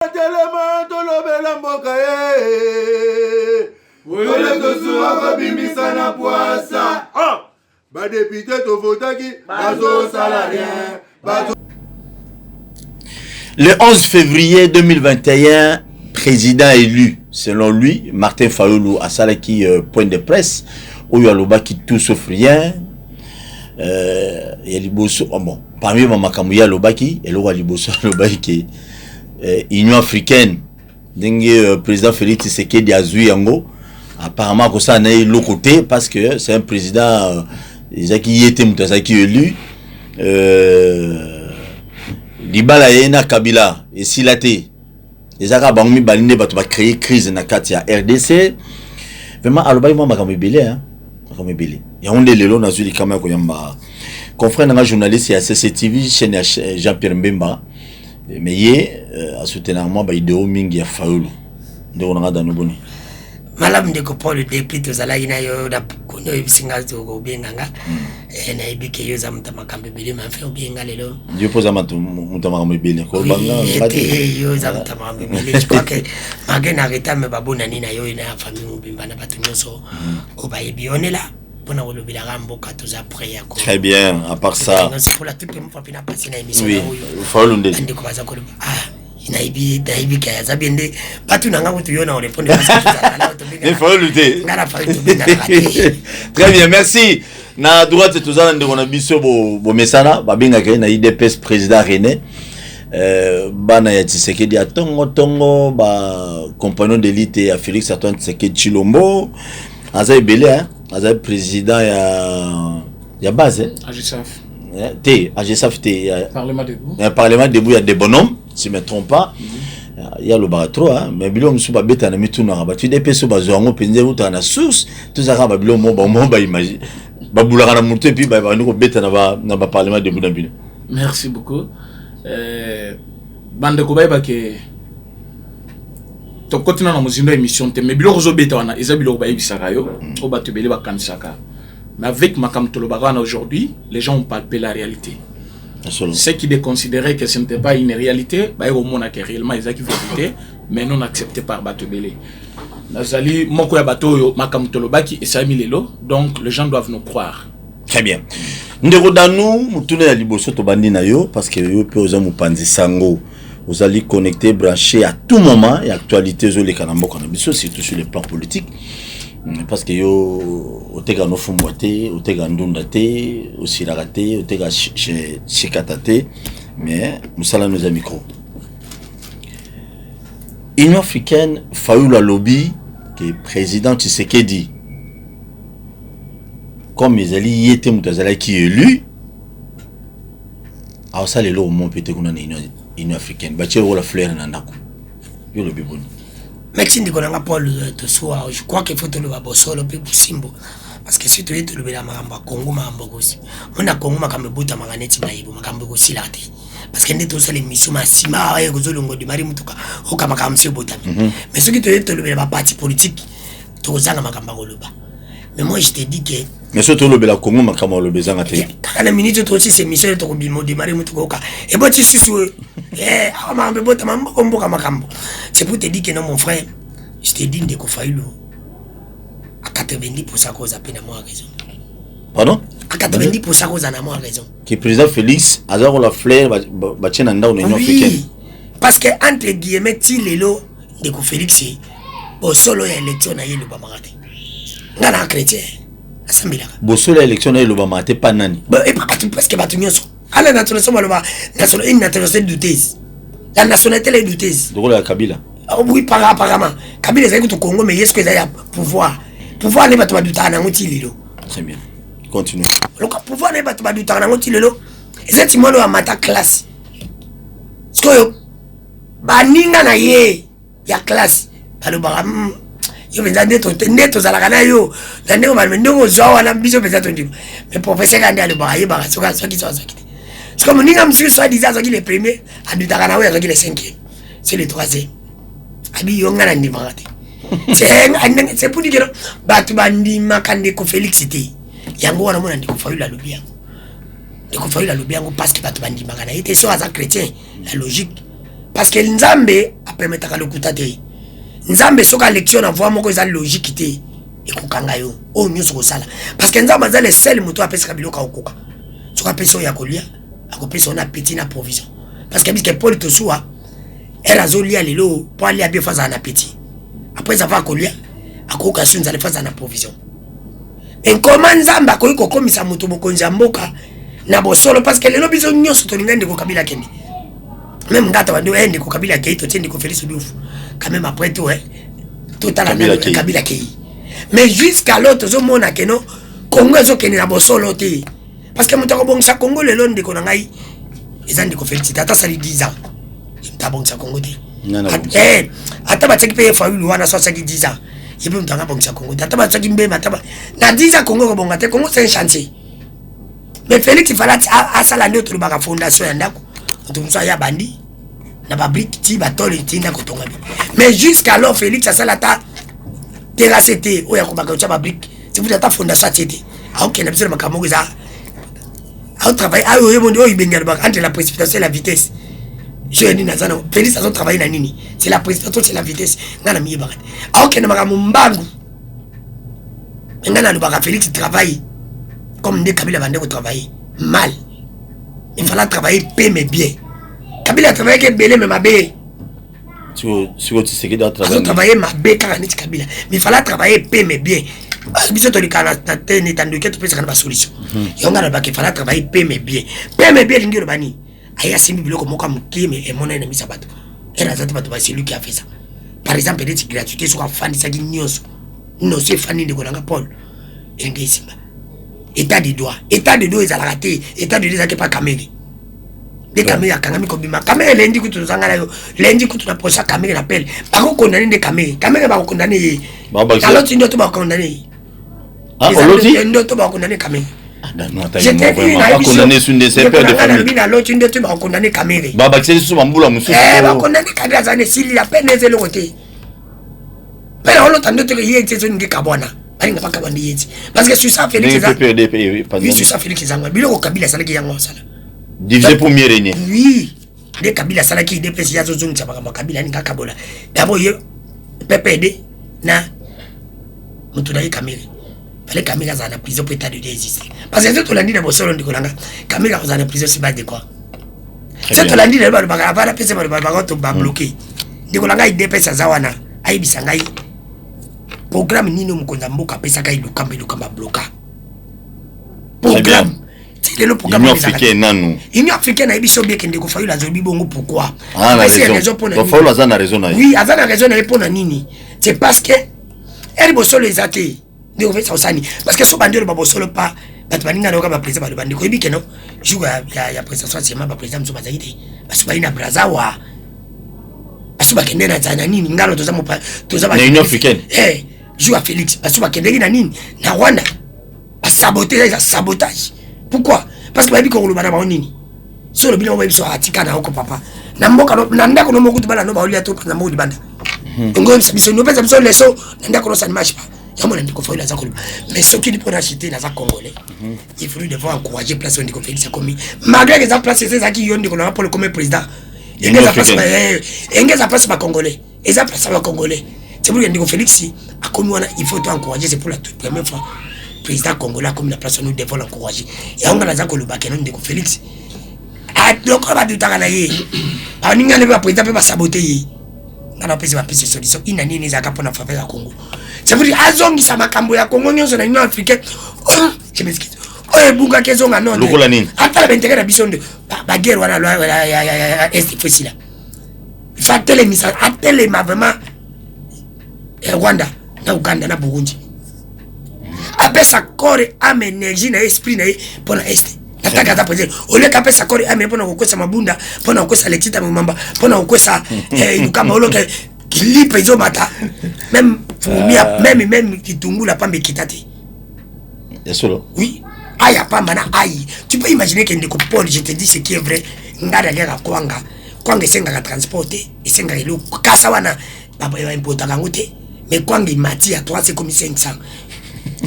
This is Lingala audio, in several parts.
Le 11 février 2021, président élu, selon lui, Martin Fayulu a salaki point de presse, où il y a le bas qui tout sauf rien. Il y a liboso, bon, parmi les makamouya le bas qui, et le liboso le bas qui Union africaine, dengue président Félix Tshisekedi Azui Yango, apparemment que ça n'est l'autre côté parce que c'est un président qui était élu. Libala yena Kabila et Silate les arabes ont mis balinde va créer crise na kati ya RDC vraiment aloba moi makamebele hein makamebele ya onde lelo na zuli kama ko yamba confrère na journaliste ya CCTV chaîne Jean-Pierre Mbemba mais yé a soutenir moi ba idéo mingi ya Fayulu ndeko na ngada noboni malam de ko Paul depuis to zala ina yo da kunyo ibisinga zo go benganga na ibike yo za mtamakambe bili mafe obenga lelo Dieu pose mutamakambe bili ko banga ngati yo za mtamakambe bili je crois que magena reta me babona nina yo ina famille mubimba na batu nyonso obayebi onela pona ko lobila gamboka to za après ya ko très bien à part ça c'est pour la toute fois pina passer na émission oui Fayulu nde ndiko baza ko naibi kaya zabende batu nanga kutu yona on répondre parce que il faut lutter ngala très bien merci na droite tozana ndeko na biso bo mesana babenga ke na IDPS président René bana ya Tshisekedi ya tongo ba compagnon d'élite ya Félix Antoine Tshisekedi Chilombo aza ebele hein aza président ya base AGSAF AGSAF Parlement debout. Parlement debout, il y a des bonhommes, si je ne me trompe pas. Il y a le bateau, mais il y a des gens qui ont mis tout dans la bâtisse. Des personnes qui ont mis tout dans la source. Tout ça, il y a des gens qui imagine. Parlement debout. Merci beaucoup. Bande Kobaïba que tu continues dans mon émission, mais il y a des gens qui ont mis tout dans la mais avec Makam Tolobagana aujourd'hui, les gens ont palpé la réalité. Ceux qui considéraient que ce n'était pas une réalité, bah au moins que réellement ils ont vérité, mais non accepté par Batobele. Nazali moko ya bato Makam Tolobaki et Sami Lelo, donc les gens doivent nous croire. Très bien. Ndeko danu mutune ya liboso to bandi na yo parce que yo pe oza mupanzi sango. Vous allez connecter, brancher à tout moment et actualité zo le kanambo kana biso surtout sur le plan politique. Parce que yo otega no fumbote otega ndunda te osiragate otega chekatate mais musala nos micro Union africaine Fayulu lobby que président Tshisekedi comme ils allaient y était mutazala qui élu a ça le lo mon pété kuna Union africaine ba tshelo la fleur na ndako yo lobby bon Merci de connaître Paul de soir. Je crois qu'il faut te le babosolo pe busimbo parce que si tu es le bela maramba Congo maramba aussi. On a Congo makambe buta maganeti maibo makambe aussi là parce que ndето ça les missions masima ay kozolongo de mari mutuka okama kamse buta. Mais ce qui te est le bela parti politique to zanga makamba koloba. Mais moi je te dis que mais surtout le bela Congo makamba koloba zanga te. Quand la minute to aussi c'est mission to bimo de mari mutuka oka. Et bon tu suis makambe buta mambo makambo. C'est pour te dire que non mon frère, je te dis que Fayulu à 90% cause à peine à moi raison. Pardon? À 90% cause à moi raison. Que président Félix a la fleur va tirer dans l'Union africaine. Parce que entre guillemets Tilelo de Félix au solo élection na yelo ba marate. Ngana chrétien. Asambila. Bo solo élection na yelo ba marate pas nani. Et parce que batunyo so. Ala nationalité maloma nationalité une nationalité douteuse. La nationalité est douteuse. Donc la Kabila. Oui, apparemment. Kabila est au Congo, mais est-ce qu'il y a pouvoir? Pouvoir n'est pas tout du temps à Lilo. Très bien. Continue. Le pouvoir n'est pas tout du temps à Lilo. Et c'est une mata classe. Ce que baninga na ye ya classe. Alors baram yo benza neto za la kana yo. Ndane ko malmendo zo wana biso benza to ndimo. Mais professeur kande ale ba ye ba soka soki so soki. C'est comme ninga monsieur soit disant soki le premier, a du takana we soki le cinquième. C'est le troisième. Abi yongana ndi magati. C'est pour dire batu bandi makande ko Félix té. Yango wana mona ndiko Fayulu lobby yango. Ndiko Fayulu lobby yango parce que batu bandi magana était sur as chrétien, la logique. parce que nzambe a permettre le kutate nzambe soka lecture na voix moko za logique té et kokanga yo o nyuso ko sala parce que nzambe za le seul moto apesa biloka okoka soka peso ya kolia akopesa na petit na provision parce que Paul Tosoua era zolia lelo pour aller à bien faire un appétit après avoir kolia akoka sunza le faire na provision en comment nzamba ko komisa moto bokonzi mboka na bosolo parce que lelo biso nyonso to ngende ko kabila kendi même ngata bando ende ko kabila kei to tindi ko Félix Diouf quand même après tout tout à la kabila kei mais jusqu'à l'autre zo mona que non Congo zo keni na bosolo te parce que moto ko bongisa Congo lelo ndeko na ngai ezandi ko Félix tata sali 10 ans ta bongisa Congo te ata ba tsaki pe fa wana so tsaki 10 ans il peut m'tanga bongisa Congo ata ba tsaki mbe mataba na 10 ans Congo ko bonga te Congo c'est un chantier mais Félix il fallait à ça la notre ba fondation ya ndako tout ya bandi na ba brique ti ba tole ti ndako tonga mais jusqu'à alors Félix ça la ta terrasse té o ya ko ba ka ba brique c'est vous ta fondation ti a OK na biso makamoko za a travail a yo bondi o ibenga ba entre la précipitation et la vitesse je dis nazana Félix a travaillé na nini c'est la précipitation c'est la vitesse ngana mi ba a OK na makambo mbangu ngana lo ba Félix travaille comme des Kabila bande ko travailler mal il fallait travailler peu mais bien Kabila travaille que belé mais mabé tu sais que doit travailler mabé quand on dit Kabila mais il fallait travailler peu mais bien biso to likana na tene tanduke to pesa kana ba solution yonga na ba ke fallait travailler peu mais bien lingiro bani aya simbi biloko moka mukime et mona na misa bato era zati bato ba c'est lui qui a fait ça par exemple des gratuité sur afandi ça qui nyonso non c'est fani de kolanga Paul engesimba état de droit ils a raté état de droit qui pas caméré des caméras kangami kobima caméra lundi kutu zangala yo lundi kutu na prochain caméra l'appel pas qu'on condamner des caméra ba condamner alors tu dois pas condamner ah olozi ndo to ba condamner caméra j'étais condamné sur des pères de famille bina l'autre tu dois pas condamner caméra baba c'est sur mbula mususu ba condamner caméra zane s'il a peine les côté pero on l'entend te yé c'est une kabwana alinga paka bandi yeti parce que sur ça Félix oui sur ça Félix zangwa biloko Kabila sala ki yango sala divisé pour mieux régner oui des Kabila sala ki des présidents zozung tsaba Kabila ni kakabola d'abord ye PPD na mutu na Kamere fallait Kamere za na prison pour état de résister parce que tout lundi na bosolo ndikolanga Kamere za na prison si ba de quoi c'est tout lundi na ba ba pesa ba to ba bloquer ndikolanga IDP sa zawana ai bisangai programme nino mkonza mboka pesa kai lukamba bloka programme c'est le programme Union africaine na biso bien kende ko fayu la zobi bongo pourquoi parce que raison pour la raison oui azana raison na pour nini c'est parce que elle bosolo les athées ne fait ça osani parce que so bandelo ba bosolo pas bat baninga na ba président ba bandi ko ibike no juga ya président c'est ma ba président so bazaite basuba ina brazawa basuba kende na zana nini ngalo toza mo toza ba Union africaine joue à Félix parce que bakendeki na nini na Rwanda a sabotage pourquoi parce que babi ko lubana ba nini so le bilan ba biso atika na oko papa na mboka na ndako no mokutu bana no ba olia to na mboka libanda ngo biso no pesa biso leso na ndako no ça ne marche pas yamona ndiko foila za koluba mais ce qui pour acheter na za congolais il faut devoir encourager place on ndiko Félix comme malgré que za place c'est ça qui yondi ko na pour le comme président engeza place ba congolais et ça place ba congolais c'est pour que ndiko Félix a comme il faut encourager c'est pour la toute première fois président congolais comme la place nous devons l'encourager et on a za ko le bakeno ndiko Félix a donc ba dutaka na ye a ninga ne ba président ba saboter ngana pesa ba pesa solution ina nini za ka pona faveur ya Congo c'est pour dire azongi sa makambo ya Congo nyonso na Union africaine je m'excuse bunga kezonga non ata ba intérêt na bisondo ba guerre wana ya est facile fa télémisa atele ma vraiment Rwanda na Uganda na Burundi apesa corps ame énergie na esprit na pona est nataka za president ole kapesa corps ame pona kukosa mabunda pona kukosa letita mamba pona kukosa kama oloke kilipe hizo mata même fumia même kitungula pambe kitati yesolo oui aya pamba na ayi tu peux imaginer que ndeko Paul je te dis ce qui est vrai ngada ngaka kwanga senga ka transporter et senga ilo kasa wana baba ya impota kangote mais kwanga mati ya 3 c'est comme 500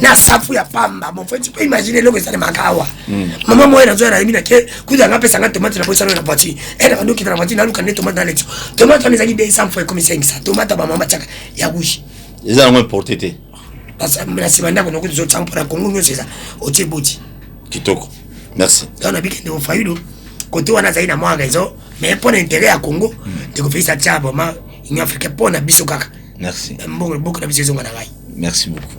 na safu ya pamba. Mon frère, tu peux imaginer le que ça ne makawa. Maman moi dans la mine que kuda ngapé sanga tomate na posa na pati. Elle va nous qui na pati na luka ne tomate dans l'étio. Tomate on ezaki 200 fois comme 500. Tomate ba mama chaka ya rouge. Ils ont importé té. Parce que la semaine là on a que des autres pour la Congo c'est ça. Otiboti. Kitoko. Merci. On a bien que on failli côté wana zaina moi raison mais pour l'intérêt à Congo de faire ça tia vraiment il Afrique pour na biso kaka. Merci. Beaucoup de biso ngana ngai. Merci beaucoup.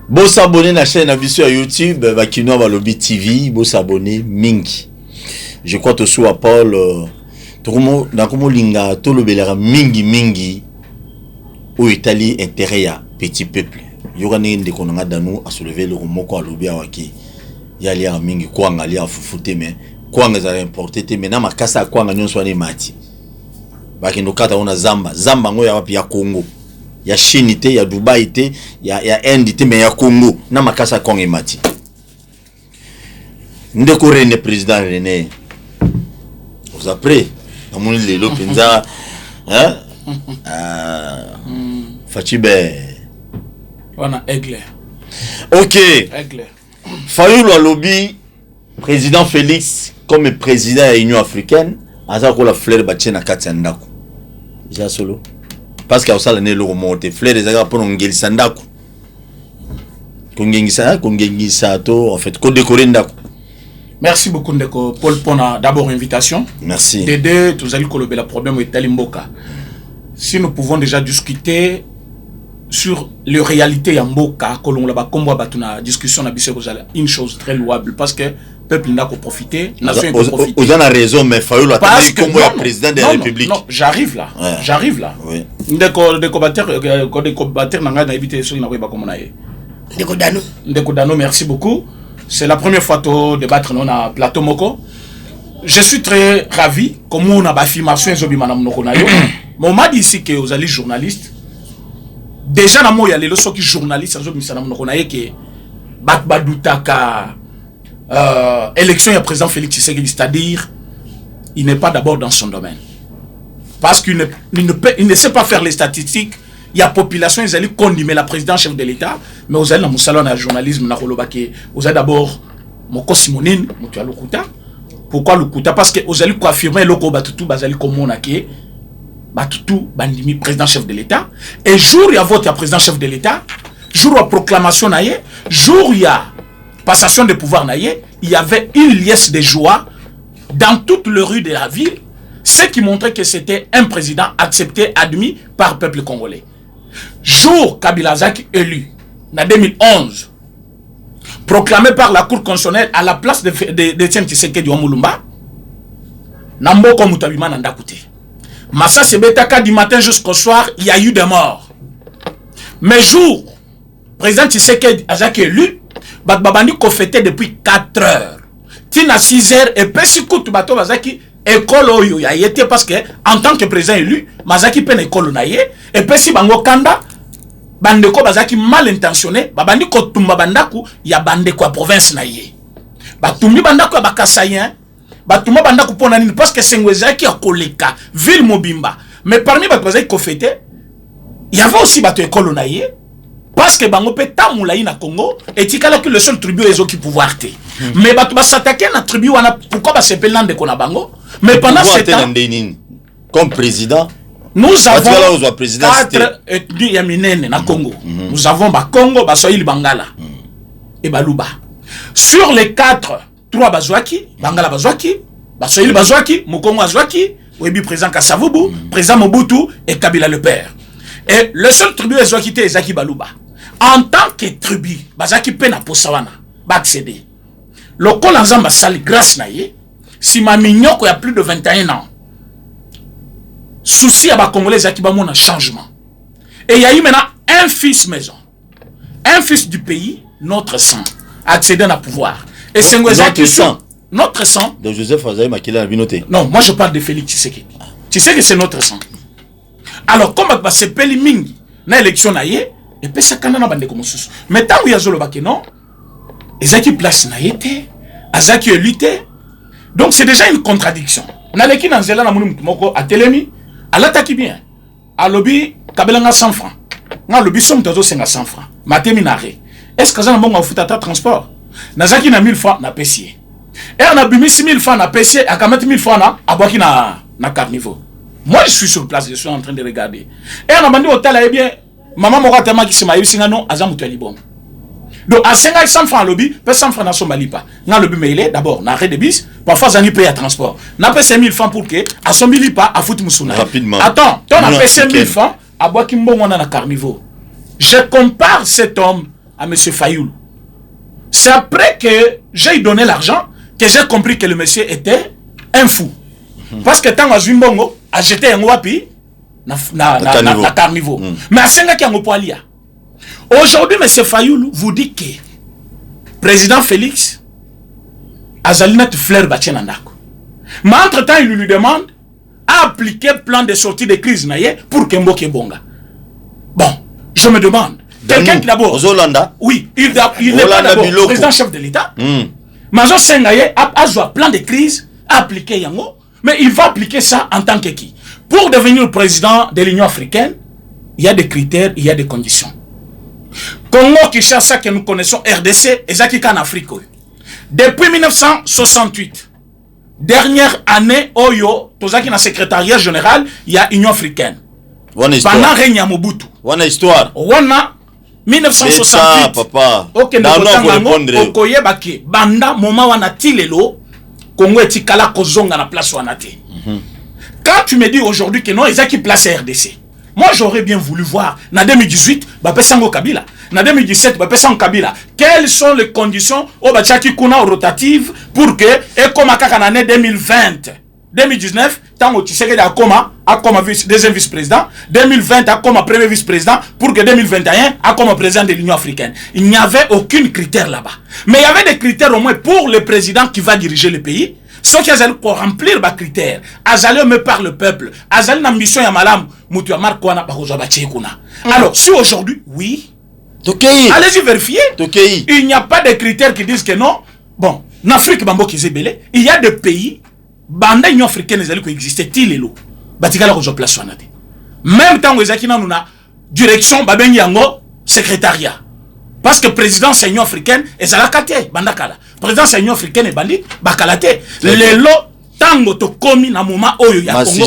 Bon s'abonner à la chaîne à sur YouTube Bakino Balobi TV, bon s'abonner mingi. Je crois que sur Paul tokomo na komo linga to le belera mingi au Italie intérêt à petit peuple. Yogane ndeko nga danu a soulever le moko alobi awaki. Yali a mingi kwanga ali a fufute mais kwanga za importer te mais na makasa kwanga nyonso ni mati. Bakino kata ona zamba ngo ya wapi ya Congo. Ya Chine te, ya Dubai te, ya Inde te, mais ya Congo. Na makasa kwanga mati. Ndeko René président René. Vous après amoni lelo penza hein? Fachibe. On a aigle. OK. Aigle. Fayulu Alobi, président Félix, comme président de l'Union africaine, aza ko la fleur batche na kati ya ndako. Ja solo. Parce que ça l'année le remonte fleur ezaka pour ngeli ndako. Kongengisa to en fait ko décorer ndako. Merci beaucoup Ndeko Paul pour d'abord invitation. Merci. De deux, tous allez colober le problème est Talimboka. Si nous pouvons déjà discuter sur les réalités en Mboka, que l'on l'a combat batuna discussion na bise une chose très louable parce que peuple n'a qu'à profiter, nation peut profiter. Vous avez raison mais Fayulu attendre comme le président de la République. Non, j'arrive là. Ouais. J'arrive là. Oui. Ndeko combattre nanga na éviter sur na weba comme na yé. Ndeko Dano, merci beaucoup. C'est la première fois que débattre dans le plateau Moko. Je suis très ravi comme on a affirmation zobi manam nokonayo. Mais on m'a dit ici que vous allez journaliste. Déjà na mo ya lelo soki journaliste zobi manam nokonayo que bakbadoutaka élection ya président Félix Tshisekedi, c'est-à-dire il n'est pas d'abord dans son domaine. Parce qu'il ne sait pas faire les statistiques. Il y a population, ils allaient condamner la présidente chef de l'État, mais vous allez dans mon salon de journalisme, vous allez d'abord Moko Simonine, pourquoi le Kouta? Parce que vous allez confirmer le Batutu, Bazali Komonake, Batutu, Bandimi, président chef de l'État, et jour il y a vote à président chef de l'État, jour il y a proclamation, jour il y a passation de pouvoir, il y avait une liesse de joie dans toutes les rues de la ville, ce qui montrait que c'était un président accepté, admis par le peuple congolais. Jour Kabila Zaki élu en 2011, proclamé par la Cour constitutionnelle à la place de Etienne Tshisekedi wa Mulumba, Namboko Mutabima Nandakute. Massa Sebetaka du matin jusqu'au soir, il y a eu des morts. Mais jour, président Tshisekedi Azaki élu, Babani ko fêté depuis 4 heures. Tina 6 heures et Pesikout Bato Bazaki école oyo ya yete parce que en tant que président élu Mazaki pen école na ye et puis si bango kanda bandeko bazaki mal intentionné babandi ko tumba bandaku ya bandeko ya province na ye batumbi bandako ya bakasayen batumba bandako pona nini parce que sengwezaki ya koleka ville mobimba mais parmi bazaki ko fêter il y avait aussi bato école na ye parce que bango pe tamulayi na Congo et tikala que le seul tribu ezoki pouvoir te mais bato ba s'attaquer na tribu wana pourquoi ba s'appelle nande ko na bango. Mais pendant ce temps, comme président, nous avons 4 ethnies yaminene na Congo. Nous avons Bakongo, Basoili, Bangala et Baluba. Sur les 4, 3 Bazouaki, Bangala Bazouaki, Basoili Bazouaki, Mukongo Bazouaki, Webi président Kassavubu, président Mobutu et Kabila le père. Et le seul tribu Bazouaki est Zaki Baluba. En tant que tribu, Bazaki Pena Posawana, Baksede. Le Kolanzamba Sali grâce naye. Si ma mignoko il y a plus de 21 ans, souci à bas Congolais qui va un changement. Et il y a eu maintenant un fils maison, un fils du pays, notre sang, accéder à pouvoir. Et c'est notre sang. De Joseph Azaï Makila a noté. Non, moi je parle de Félix Tshisekedi. Tu sais que c'est notre sang. Alors, comme c'est Peliming, na élection naïe, et puis ça canana bande comme sous. Mais tant que y a zolo baké non, Ezaki place naïete, Azaki élité. Donc c'est déjà une contradiction. Naleki nanzela na munu moko a telemi, à l'attaque bien. À lobby, Kabelanga 100 francs. nga le bisom tazo 500 francs matemi na re est-ce que ça na bongo futa ta transport nazaki na 1000 francs na pesier et na bimi 6000 francs na pesier akamati 1000 francs na aboki na carnivore. Moi je suis sur place, je suis en train de regarder et na bandi hotel eh bien maman moko tellement qui se maïbi singa non azamu to libon. Donc à 500 francs lobby, peut 100 francs na somalipa. Na lobby mais il est d'abord na arrêt de bis, parfois ça n'y paye à transport. Na paye 5000 francs pour que à somalipa à foot musuna. Rapidement. Attends, toi na paye 5000 francs à bois qui mbongo na carnivore. Je compare cet homme à monsieur Fayoulou. C'est après que j'ai donné l'argent que j'ai compris que le monsieur était un fou. Parce que tant que Zimbongo a jeté un wapi na carnivore. Mais à 5 qui en poilia. Aujourd'hui, M. Fayoulou vous dit que président Félix Azalinat Fleur Bachenandako. Mais entre-temps, il lui demande à appliquer plan de sortie de crise pour Kemboke Bonga. Bon, je me demande. Quelqu'un qui d'abord. Oui, il n'est pas d'abord président chef de l'État. Mazo Sengaye a un plan de crise à appliquer Yango, mais il va appliquer ça en tant que qui? Pour devenir président de l'Union africaine, il y a des critères, il y a des conditions. Congo Kinshasa que nous connaissons, RDC, et Zakika en Afrique. Depuis 1968, dernière année, Oyo, Tozaki na secrétariat général, il y a Union africaine. Pendant règne à Mobutu. Wana histoire. Wana 1968. Papa. Ok, Okoye Baki. Banda, moment wana tilelo, Congo etikala kozonga na place wana te. Quand tu me dis aujourd'hui que non, ils ont qui place RDC. Moi, j'aurais bien voulu voir, en 2018, Bapesango Kabila. En 2017, Bapesango Kabila. Quelles sont les conditions au Bachaki Kuna rotative pour que, et comme à l'année 2020, 2019, tant que tu sais qu'il y a comme deuxième vice-président, 2020, a comme premier vice-président, pour que 2021, a comme président de l'Union africaine. Il n'y avait aucun critère là-bas. Mais il y avait des critères au moins pour le président qui va diriger le pays. Ceux qui ont pour remplir les critères, Azali me par le peuple, Azali na mission ya malam, mutu ya markwana baroza bachekuna. Alors, si aujourd'hui, oui, allez-y vérifier. Il n'y a pas de critères qui disent que non. Bon, en Afrique, il y a des pays, banda Union africaine, ils allaient exister, tilelo. Batikala rozo place wanade. Même temps où ils ont une direction, babengi yango, secrétariat. Parce que président c'est Union africaine, et zalakate, bandakala. Président c'est Union africaine et bandit, bakalate. Les lots, tango to komi na moment oyo ya Congo.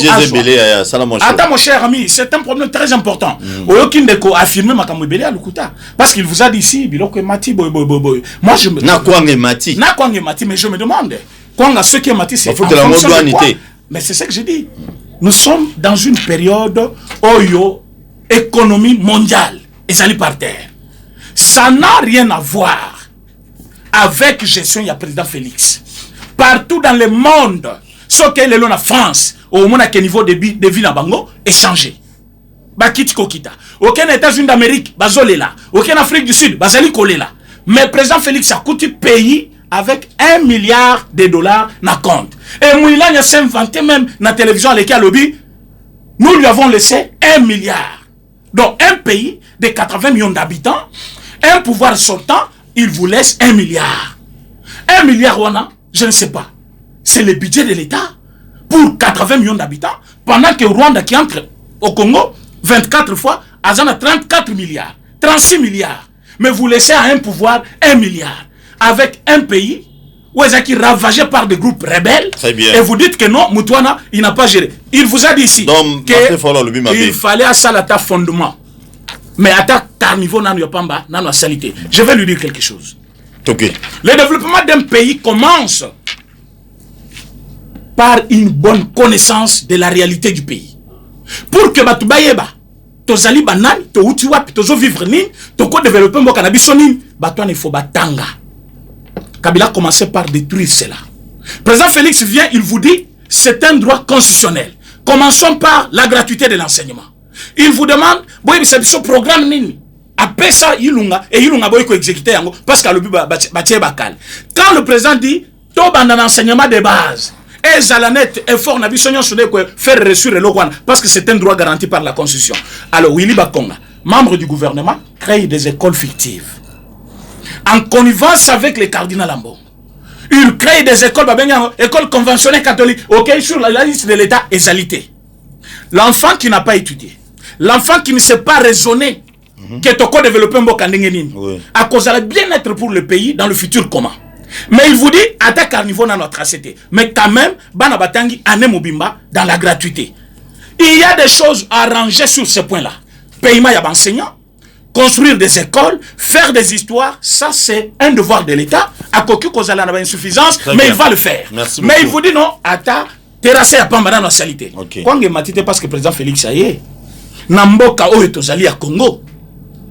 Attends mon cher ami, c'est un problème très important. Oyo kindeko affirmer makambo belé à Lukuta. Parce qu'il vous a dit ici, biloko mati boy. Moi je me na kwange mati, mais je me demande, kwanga ce qui est mati c'est mais c'est ce que j'ai dit. Nous sommes dans une période oyo économie mondiale et ça li par terre. Ça n'a rien à voir avec gestion du président Félix. Partout dans le monde, ce qu'est le en France, au moins à quel niveau de vie na bango est changé. Bakitiko kita. Aucun États-Unis d'Amérique, bazolela. Aucun Afrique du Sud, bazali kolela. Mais président Félix a coûté pays avec $1 milliard na compte. Et Mouila a s'inventé même na télévision avec le lobby. Nous lui avons laissé 1 milliard. Donc un pays de 80 millions d'habitants, un pouvoir sortant, il vous laisse 1 milliard. 1 milliard, je ne sais pas. C'est le budget de l'État pour 80 millions d'habitants, pendant que Rwanda qui entre au Congo 24 fois, a 34 milliards, 36 milliards. Mais vous laissez à un pouvoir 1 milliard, avec un pays où ils sont ravagés par des groupes rebelles. Et vous dites que non, Moutouana, il n'a pas géré. Il vous a dit ici qu'il fallait à ça l'attaque fondement. Mais attaque carnivore n'a pas salité. Je vais lui dire quelque chose. Okay. Le développement d'un pays commence par une bonne connaissance de la réalité du pays. Pour que Batoubayeba, Tozali Banan, Toutiwap, Tozo vivre nin, Toko développer mon cannabis nin, Batouane il faut batanga. Kabila a commencé par détruire cela. Président Félix vient, il vous dit, c'est un droit constitutionnel. Commençons par la gratuité de l'enseignement. Il vous demande, c'est ce programme nini. Après ça, Ilunga, et Ilunga boy ko exécuter yango, parce que le but batie bakal. Quand le président dit, to banda l'enseignement de base, et Zalanet effort na bisonyo soude ko faire reçu le loan, parce que c'est un droit garanti par la Constitution. Alors Willy Bakonga, membre du gouvernement, crée des écoles fictives. En connivence avec les cardinals Lambo. Il crée des écoles, écoles conventionnelles catholiques, ok, sur la liste de l'État, égalité. L'enfant qui n'a pas étudié, l'enfant qui ne sait pas raisonner que toko développer mboka ndenge nini à cause de bien-être pour le pays dans le futur comment. Mais il vous dit attaque carnivore dans notre ACT, mais quand même bana batangi ane mobimba dans la gratuité. Il y a des choses à arranger sur ce point là. Paiement y a enseignants, construire des écoles, faire des histoires, ça c'est un devoir de l'État. À Koku Kozala n'a pas insuffisance, mais il va le faire. Merci mais beaucoup. il vous dit non, atta terrasser à Pambana dans salité. Quand il m'a dit parce que le président Félix Aye, Namboka Oyo Tozali à Congo,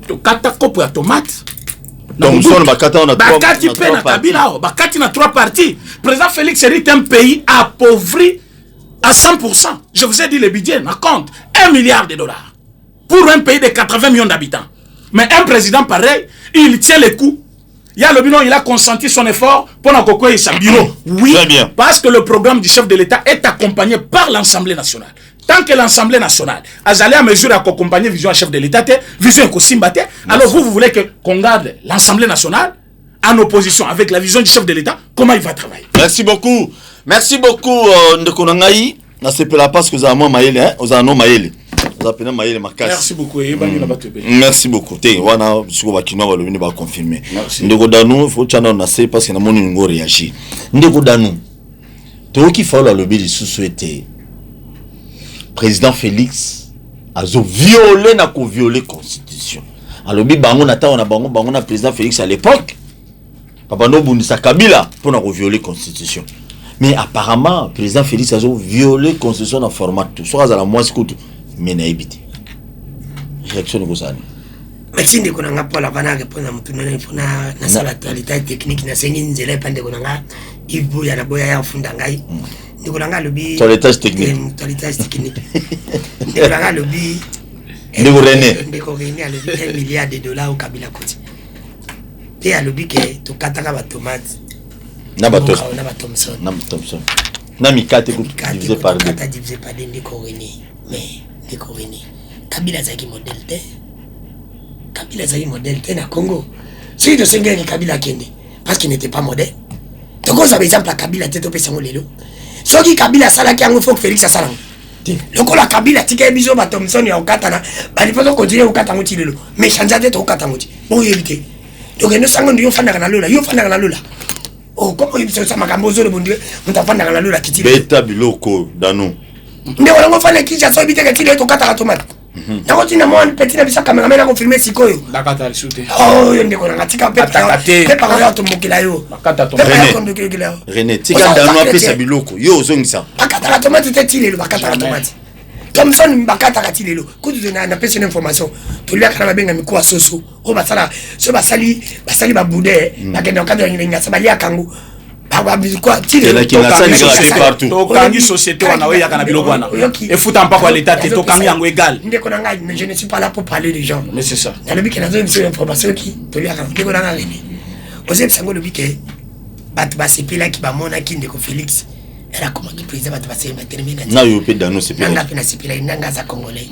to kata kopo ya tomate. Thomson Bakata on a Bakati pe na Kabila, Bakati na 3 parties. Président Félix est un pays appauvri à 100%. Je vous ai dit le budget, na compte 1 milliard de dollars pour un pays de 80 millions d'habitants. Mais un président pareil, il tient les coups. Il y a le bilan, il a consenti son effort pour n'accompagner sa bureau. Oui, très bien. Parce que le programme du chef de l'État est accompagné par l'Assemblée nationale. Tant que l'Assemblée nationale a allé à mesure d'accompagner vision à chef de l'État, vision Kosimbate, alors vous voulez qu'on garde l'Assemblée nationale en opposition avec la vision du chef de l'État, comment il va travailler? Merci beaucoup. Merci beaucoup, Ndekonangaï. Na sepela parce que vous avez maïle, hein? Vous avez maïle. Vous avez maïle marquage. Merci beaucoup. Merci beaucoup. Te wana suko bakino ba lobini ba confirmer. Ndeko danu faut chana na se parce que na moni ngo réagir. Ndeko danu. To ki fa la lobby sous souhaité. Président Félix a violé na ko violer constitution. A lobby bango na ta on a bango na président Félix à l'époque. Papa no bundisa Kabila pour na ko violer constitution. Mais apparemment, le président Félix a violé la constitution dans le format tout. Soit à la moitié, mais n'a évité. Réaction de Gosani. Merci de qu'on a pas la vanne à répondre à mon tournoi. Il faut la actualité technique. N'a pas une zélé pendant qu'on a il faut y a la boya à Fundangai. Nous qu'on a le bi. Toilettage technique. Toilettage technique. Nous qu'on a le bi. Nous René. Nous qu'on a le bi 1 milliard de dollars au Kabila Koti. Et à le bi que tu kataka ba tomate. Naba Thompson. Namikate divisé par 2. Kata divisé par 2 Nikoreni. Mais Nikoreni. Kabila zaki modèle te. Kabila zaki modèle te na Congo. Si de Senghor et Kabila kende parce qu'il n'était pas modèle. Donc on par exemple à Kabila te topé sango lelo. Soki Kabila sala ki ango faut que Félix asala. Le ko la Kabila tika biso ba Thompson ya okata na ba lipoto continuer okata ngoti lelo. Mais chanja te okata ngoti. Bon éviter. Donc nous sango ndio fanda na lola. Yo fanda na lola. Oh, comment il se makambozo le bon Dieu, on t'a fait dans la lula qui beta biloko dano. Mais on va faire qui j'ai sauvé que tu es au kata tomate. Na continue moi petit na bisa cameraman na confirmer sikoyo. Dakata le shooter. Oh, yende ko na tika pe pa ya to mokila yo. Bakata to. René, tika dano apesa biloko. Yo zongisa. Bakata tomate te tile le bakata tomate. Thomson bakata katile lo. Kudu na pesa une information. To lui akana benga mikuwa soso. O basala so basali ba boude ba kenda kadra nginga sabalia kangu. Ba bizikwa tile la kinasa partout. To kangi société wana we yakana biloko wana. Et futa mpaka l'état te to kangi yango égal. Ndeko na ngai je ne suis pas là pour parler des gens. Mais c'est ça. Na le biki na zo une information qui to lui akana ndeko na ngai. Ose psango le biki bat ba sepela ki ba mona ki ndeko Félix. Elle a commandé le président de passer ma termine. Na yo pe dano sepela. Nanga pe na sepela nanga za congolais.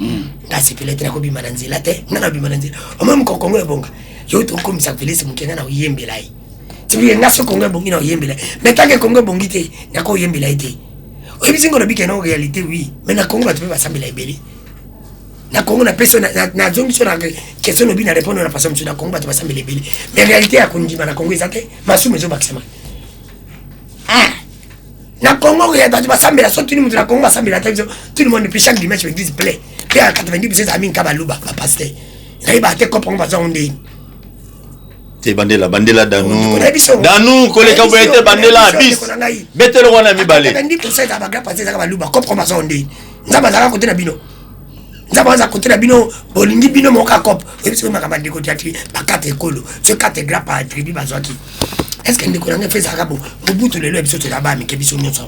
Nga sepela tena ko bi mananzela te. Nanga bi mananzela. O même ko Congo ebonga. Yo to comme ça Félix mukena na uyembela yi. Tibi nga so Congo ebongi na uyembela. Mais tant que Congo ebongi te, na ko uyembela ite. O bisingo na bikena en réalité oui. Mais na Congo ba te ba sambela ebeli. Na Congo na personne na zongi sur la question no bi na répondre na façon sur na Congo ba te ba sambela ebeli. Mais en réalité ya konjima na Congo ezate. Masu mezo bakisema. Na Congo, il y a des gens qui sont na Congo, tout le monde depuis chaque dimanche me dit plaît. Puis à 90% amis Kabaluba, ma pasteur. Il va te comprendre pas on dit. Te bandela danu. Danu koleka boyete bandela bis. Betelo wana mi balé. 90% abaga passer Kabaluba, comprendre pas on dit. Nzaba zaka côté na bino. Nzaba za côté na bino, bolingi bino moka cop. Et puis ma kamande ko tiatri, ba carte ekolo. Ce carte grappa à tribu bazwaki. Est-ce que ndeko nanga fait ça rabo mobutu lelo ebisoto la ba mi kebiso nyonso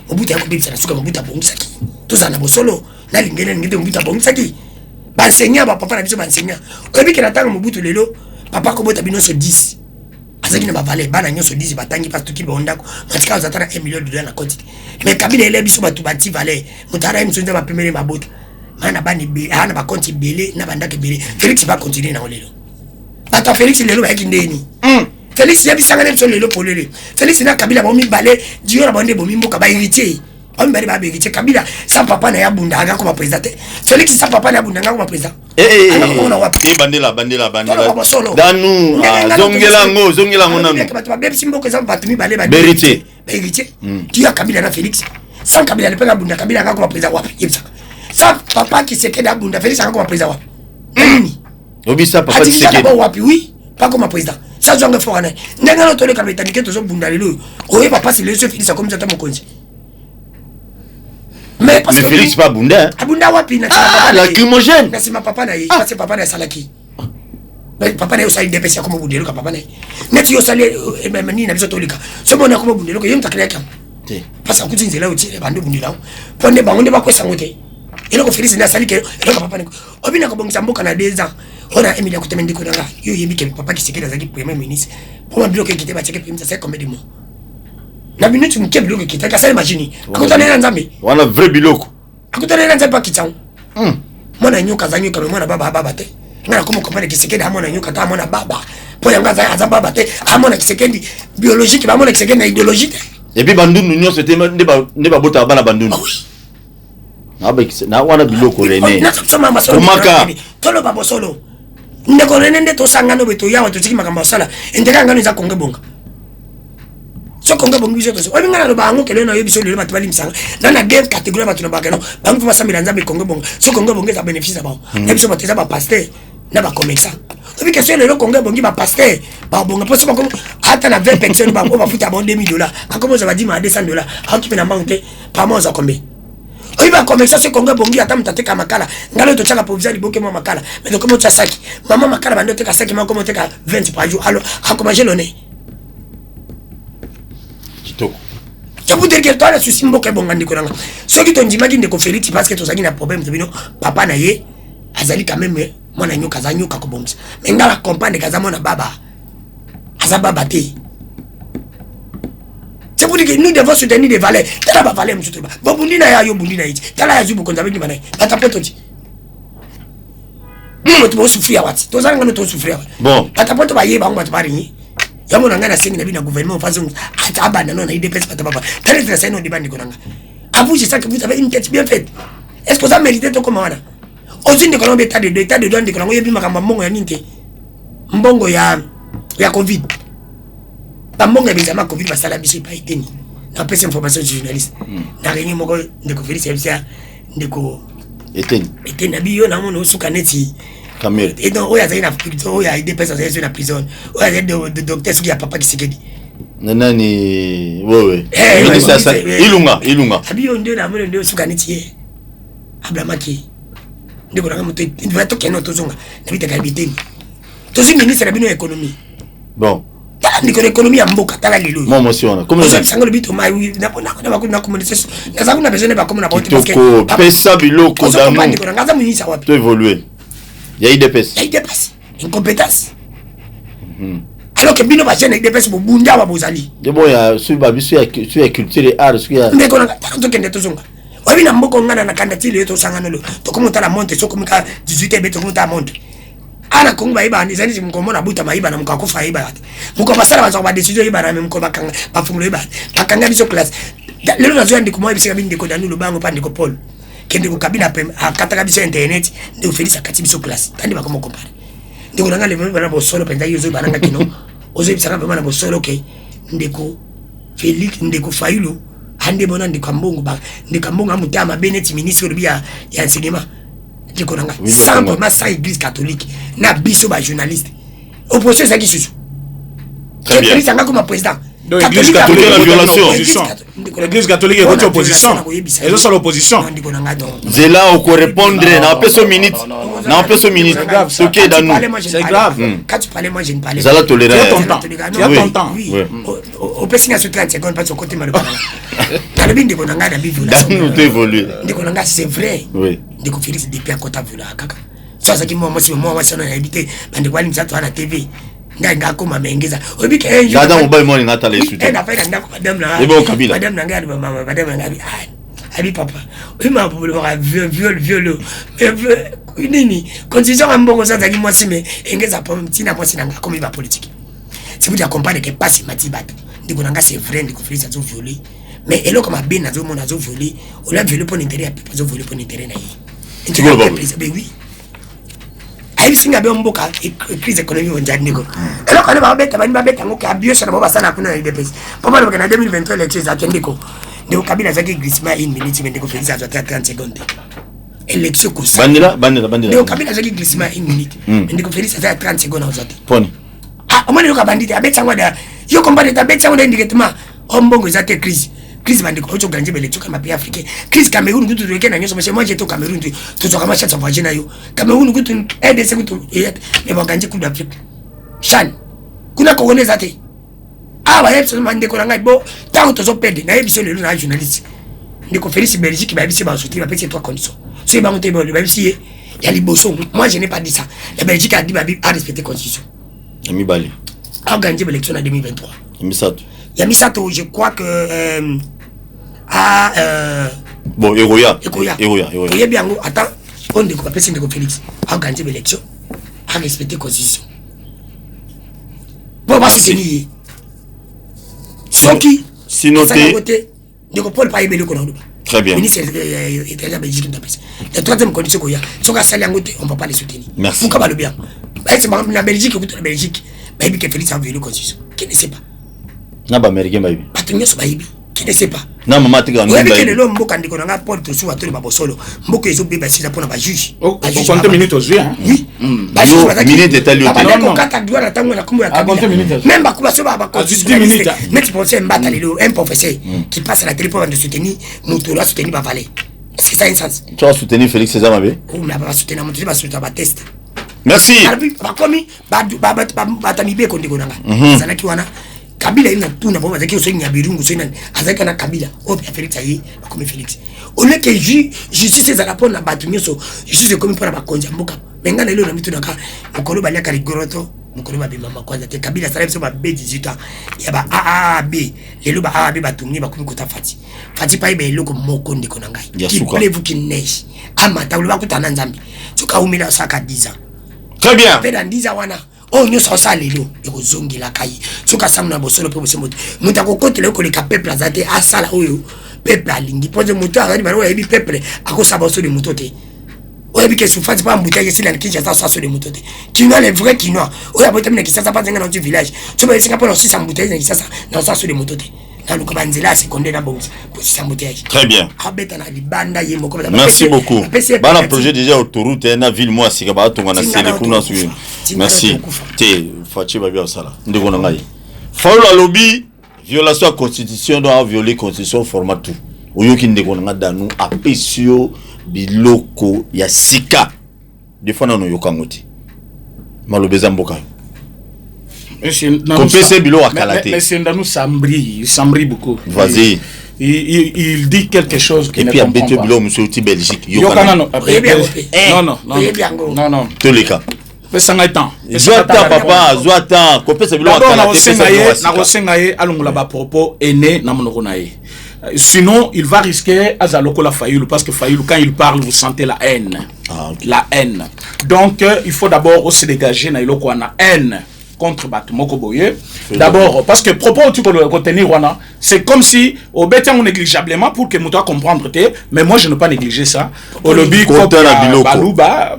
mobutu yakobebisa na suka mobutu abongisaki toza na bosolo na lingene ngende mobutu abongisaki ba enseignant ba papa na biso ba enseignant oyebi ke na tanga mobutu lelo papa ko bota bino so 10 azaki na ba valer bana nyonso 10 batangi parce que ba ondako matika ozatana 1 million de dollars na compte mais kabila ele biso batu bati valer mutara msonza ba pemele mabota mana bani be ana ba compte belé na bandake belé Félix va continuer na olelo ata Félix lelo ba yakindeni Félix yabi sangane sur le polele. Félix na Kabila bomi balé, Dieu a bandé bomi mboka ba héritier. on m'a dit Kabila sa papa na ya bunda anga comme président celui qui sa papa na ya bunda anga comme président bandela danu zongela ngo nanu ba bebe simbo ko za batumi bale ba héritier tu as Kabila na Félix sans Kabila le père bunda Kabila anga comme président wapi yebisa sa papa qui se quede à bunda Félix anga comme président wapi obisa papa qui se quede wapi oui pas comme président ça zonga fort na ndenga no tole kabita ndike to zo bunda lelo oye papa c'est le chef Félix comme ça ta mokonzi. Mais parce que Félix pas bunda. Abunda wapi na papa lacrymogène. Na c'est ma papa na parce que papa na salaki. Mais papa na usali depesa comme bundelo ka papa na. Neti yo sali même ni na biso tolika. So mona comme bundelo ko yem takira kam. Parce que kuti nzela uti bandu bundela. Ponde bango nde bakwesa ngote. Elo ko Félix na sali ke elo ka papa na. Obina ko bongisa mboka na 2 ans. Ona Emilia kutemendi ko nga. Yo yemi ke papa ki sekela zaki premier ministre. Pour mbilo ke kite ba cheke pimsa c'est combien de mois. Na minute mke biloko kita ka sala machine akutana na nzambe wana vrai biloko akutana na nzambe pakitao mwana nyoka za nyoka mwana baba te ngana komo kopane kisekedi mwana nyoka ta mwana baba po yanga za baba te mwana kisekendi biologique ba mwana kisekendi na idéologique et puis bandunu nyo c'était ne ba bota bana bandunu na wana biloko rene na tsoma masolo tolo babo solo ndeko rene nde to sangano beto yawa to tiki makamba sala ndeka ngano za konge bonga so konga bongizo to so obi ngana lo bango kele na yebiso le batwa limsanga na game catégorie batuna bakeno bango fa samira nzambe konga bonga so konga bonga za bénéfice ba yebiso bateza ba pasteur na ba commerçant obi question le konga bongi ba pasteur ba bonga poso ba hata na 20 personnes ba ba futa ba $2000 akomo za ba dima $200 hakipe na banque pa moza za combien obi ba commerçant so konga bongi ata mtate ka makala ngalo to chaka provisoire boke mo makala mais donc comment tu saki mama makala bando te ka saki ma comment te ka 20 par jour alors akoma gelone. Je vous dire que toi, le souci mboka bonga ndiko nanga. Ceux qui t'ont dit maki ndeko Félix parce que tozaki na problème tobino papa na ye azali quand même mwana nyoka za nyoka ko bomsa. Mais ngala comprendre kaza mwana baba. Aza baba te. C'est pour dire que nous devons soutenir des valeurs. Tala ba valeur msutu ba. Bo bundina ya yo bundina iti. Tala ya zubu konza biki manai. Bata poto ti. Nous tu souffrir wati. Tozanga ngano to souffrir. Bon. Bata poto ba ye ba ngwa tbari. Yango nanga singi na bina gouvernement façon ataba na non na IDPS pas papa très très non débat ndikonanga vous c'est ça que vous avez une tête bien faite est-ce que ça mérite to comment wana aussi ndikonanga état de droit ndikonanga yebi makamba mbongo ya ninte mbongo ya covid ba mbongo ya bizama covid ba sala biso pa iteni na pesa information journaliste na réunion moko ndiko Félix FCA ndiko eteni na biyo na mono suka neti Camille. Et donc, il y a des personnes qui sont en prison. Il y a des docteurs qui ont papa qui se dit. Nanani, oui. Ilunga. Abi on dit la mère de Soukaniti. Ablamaki. De Goramote, il va toquer notre zonga. N'habite qu'à habiter. Tous les ministres de l'économie. Bon. L'économie en boca, t'as la lilo. Moi, monsieur, comment ça s'en le bito, mais n'a pas communication. Nous avons besoin de pas comme la bonne parce que pesa biloko d'amour. Tu évoluer. Il y a IDPS. Il y a IDPS. Incompétence. Alors que bino bachene IDPS bo bunda wa bozali. De bon ya su ba bisu ya culture et art su ya. Ndeko na to kende to zonga. Obi na mboko ngana na kanda tili to sangana lo. To komo tala monte so komo ka 18 beto komo ta monte. Ana kongo iba ni zani mkomo na buta maiba na mkakufa iba. Mko basala bazo ba decision iba na mko bakanga ba fumulo iba. Bakanga biso class. Lelo na zo ndiko mo ibisika bindi ko danu lo bango pa ndiko Paul. Kende ko kabila pe akataka biso internet ndiko Félix akati biso class. Tandi ba komo compare. Ndiko nanga le bana bo solo penda yozo bananga kino. Ozo ibisaka pe bana bo solo ke ndiko Félix ndiko Fayulu hande bona ndiko mbongo ba ndiko mbongo amutama beneti ministre bia ya enseignement. Ndiko nanga simple ma sa église catholique na biso ba journaliste. Opposition ça qui susu. Très bien. Félix anga comme président. Donc l'église catholique est la violation. L'église catholique est contre l'opposition. Et ça l'opposition. Zela au répondre na peso minute. Na peso minute. Ce qui est dans nous. C'est grave. Quand tu parlais moi je ne parlais pas. Zala tolérer. Tu as ton temps. Oui. Au pesina sur 30 secondes pas sur côté mal. Dans le bin de konanga na bivu la. Nous t'évoluer. De konanga c'est vrai. Oui. De ko Félix depuis à côté vula kaka. Ça ça qui moi sana habité bande kwa limsato na TV. Nga koma mengeza obike dada mobile money ngata le suite na faida ndako madame na madame na ngadi mama madame na abi papa ima bolo ba viol nini constitution mbongo ça zaki moi mais engeza pa mtina moi sinanga comme il va politique c'est pour dire comprendre que pas si mati bato ndiko nanga c'est vrai ndiko Félix a tout violé mais et là comme bien nazo mon nazo volé on a volé pour l'intérêt pas zo volé pour l'intérêt na yi tu vois mais oui ay singa be mboka crise économique on jani ko et là quand ba beta ba beta ngo ka bio sana ba sana kuna ile pesa papa le na 2023 élections attendi ko ndiko Kabila zaki glissement une minute mais ndiko Félix azwa 30 secondes élection ko bandila ndiko Kabila zaki glissement une minute mais ndiko Félix azwa 30 secondes azwa poni on m'a dit que bandit abetsa ngwa yo combattre abetsa ngwa indirectement ombongo zate crise bandiko ocho ganje bele tuka mapi africain crise Cameroun kutu tuweke na nyoso parce moi j'étais au Cameroun tu toka ma chat voisin na yo Cameroun kutu RDC kutu mais bon ganje coup d'Afrique chan kuna congolais zate ba yebso mande ko ngai bo tango tozo pede na yebso le na journaliste ndiko Félix Belgique ba yebsi ba soutenir ba petit trois conditions c'est ba monter ba yebsi ya liboso moi je n'ai pas dit ça la Belgique a dit ba a respecter constitution Ami Bali a gagné l'élection en 2023. Yamisato, je crois que bon, Eroya. Bien, attends, on dit qu'on peut Félix a gagné l'élection, a respecté la constitution. Bon, on va soutenir. Ce qui, sinon, de Paul Païbé le Konodo. Très bien. Ministre de la Belgique, la troisième condition qu'on y a, on ne peut pas les soutenir. Merci. Pourquoi pas le bien? C'est la Belgique, la Belgique. Baby que Félix a vu le constitution. Qui ne sait pas? N'a pas américain baby. Patonio so baby. Qui ne sait pas? Na maman te gagne. Oui, mais que l'homme mboka ndiko na porte sous à tout le babosolo. Mboka ezo beba si za pona ba juge. Au 30 minutes aussi hein. Oui. Ba minute est allé au téléphone. Non, kata doit la tango na kumbu ya Kabila. Même ba kuba so ba ko 10 minutes. Mais tu pensais mbata lelo un professeur qui passe à la télé pour de soutenir Moutoula soutenir ba valer. Est-ce que ça a un sens? Tu as soutenu Félix César Mabé? Oh, mais ba soutenir Moutoula ba soutenir ba test. Merci. Bakomi batamibe kondiko nanga. Zanaki wana Kabila ina tuna bomba zaki so nyabirungu so ina azaka na Kabila opi Félix ayi bakomi Félix. Ole que justice za rapona na batu nyoso justice komi pona bakonja mboka. Menga lelo na mitu naka mukolo balia kali goroto mukolo ba bimama kwanza te Kabila sala biso ba B18 ans ya ba AAB lelo ba AAB batumni bakomi kota fati. Fati pa ibe loko moko ndiko nanga. Qui voulez-vous qu'il neige? Amata uliba kutana nzambi. Tuka umila saka 10 ans. Très bien. Peda ndiza wana. Oh nyo sosa lelo eko zongi la kai. Soka samuna bosolo pe bosemoto. Muta kokotele ko le peuple azate asala oyo. Peuple alingi pose muto azali baro yebi peuple akosa bosolo mutote. Oyebi ke souffrance pas mbouteille ici dans Kinshasa ça sur les mutote. Kinois les vrais Kinois. Oya botem na Kinshasa pas dans du village. Tu peux essayer pour 600 bouteilles dans Kinshasa dans ça sur les mutote. Très bien. Merci beaucoup. Dans le projet déjà autoroute, il y a une ville, moi, c'est que merci. Faoula lobby, violation de la constitution, doit violer la constitution, format tout. Oyoki ndekona danu apesio biloko ya sika. Des fois non yokangoti. Malobeza mboka. Mais c'est Ndanu Sambri beaucoup. Vas-y. Il dit quelque chose qui ne comprend pas. Et puis à monsieur outil Belgique. Non. Tous les cas. Pesangaitan. Zoata papa, zoata. Kopesa bilo Narosengaye alongola ba propos aîné na monokonaye. Sinon, il va risquer Azaloko la Fayoulou parce que Fayoulou, quand il parle, vous sentez la haine. La haine. Donc, il faut d'abord se dégager na iloko na haine contre Batumoko Boye. D'abord, parce que propos tu peux le retenir, c'est comme si au béton négligiblement pour que Moutoua comprendre, mais moi je ne pas négliger ça. Au lobby, Balouba.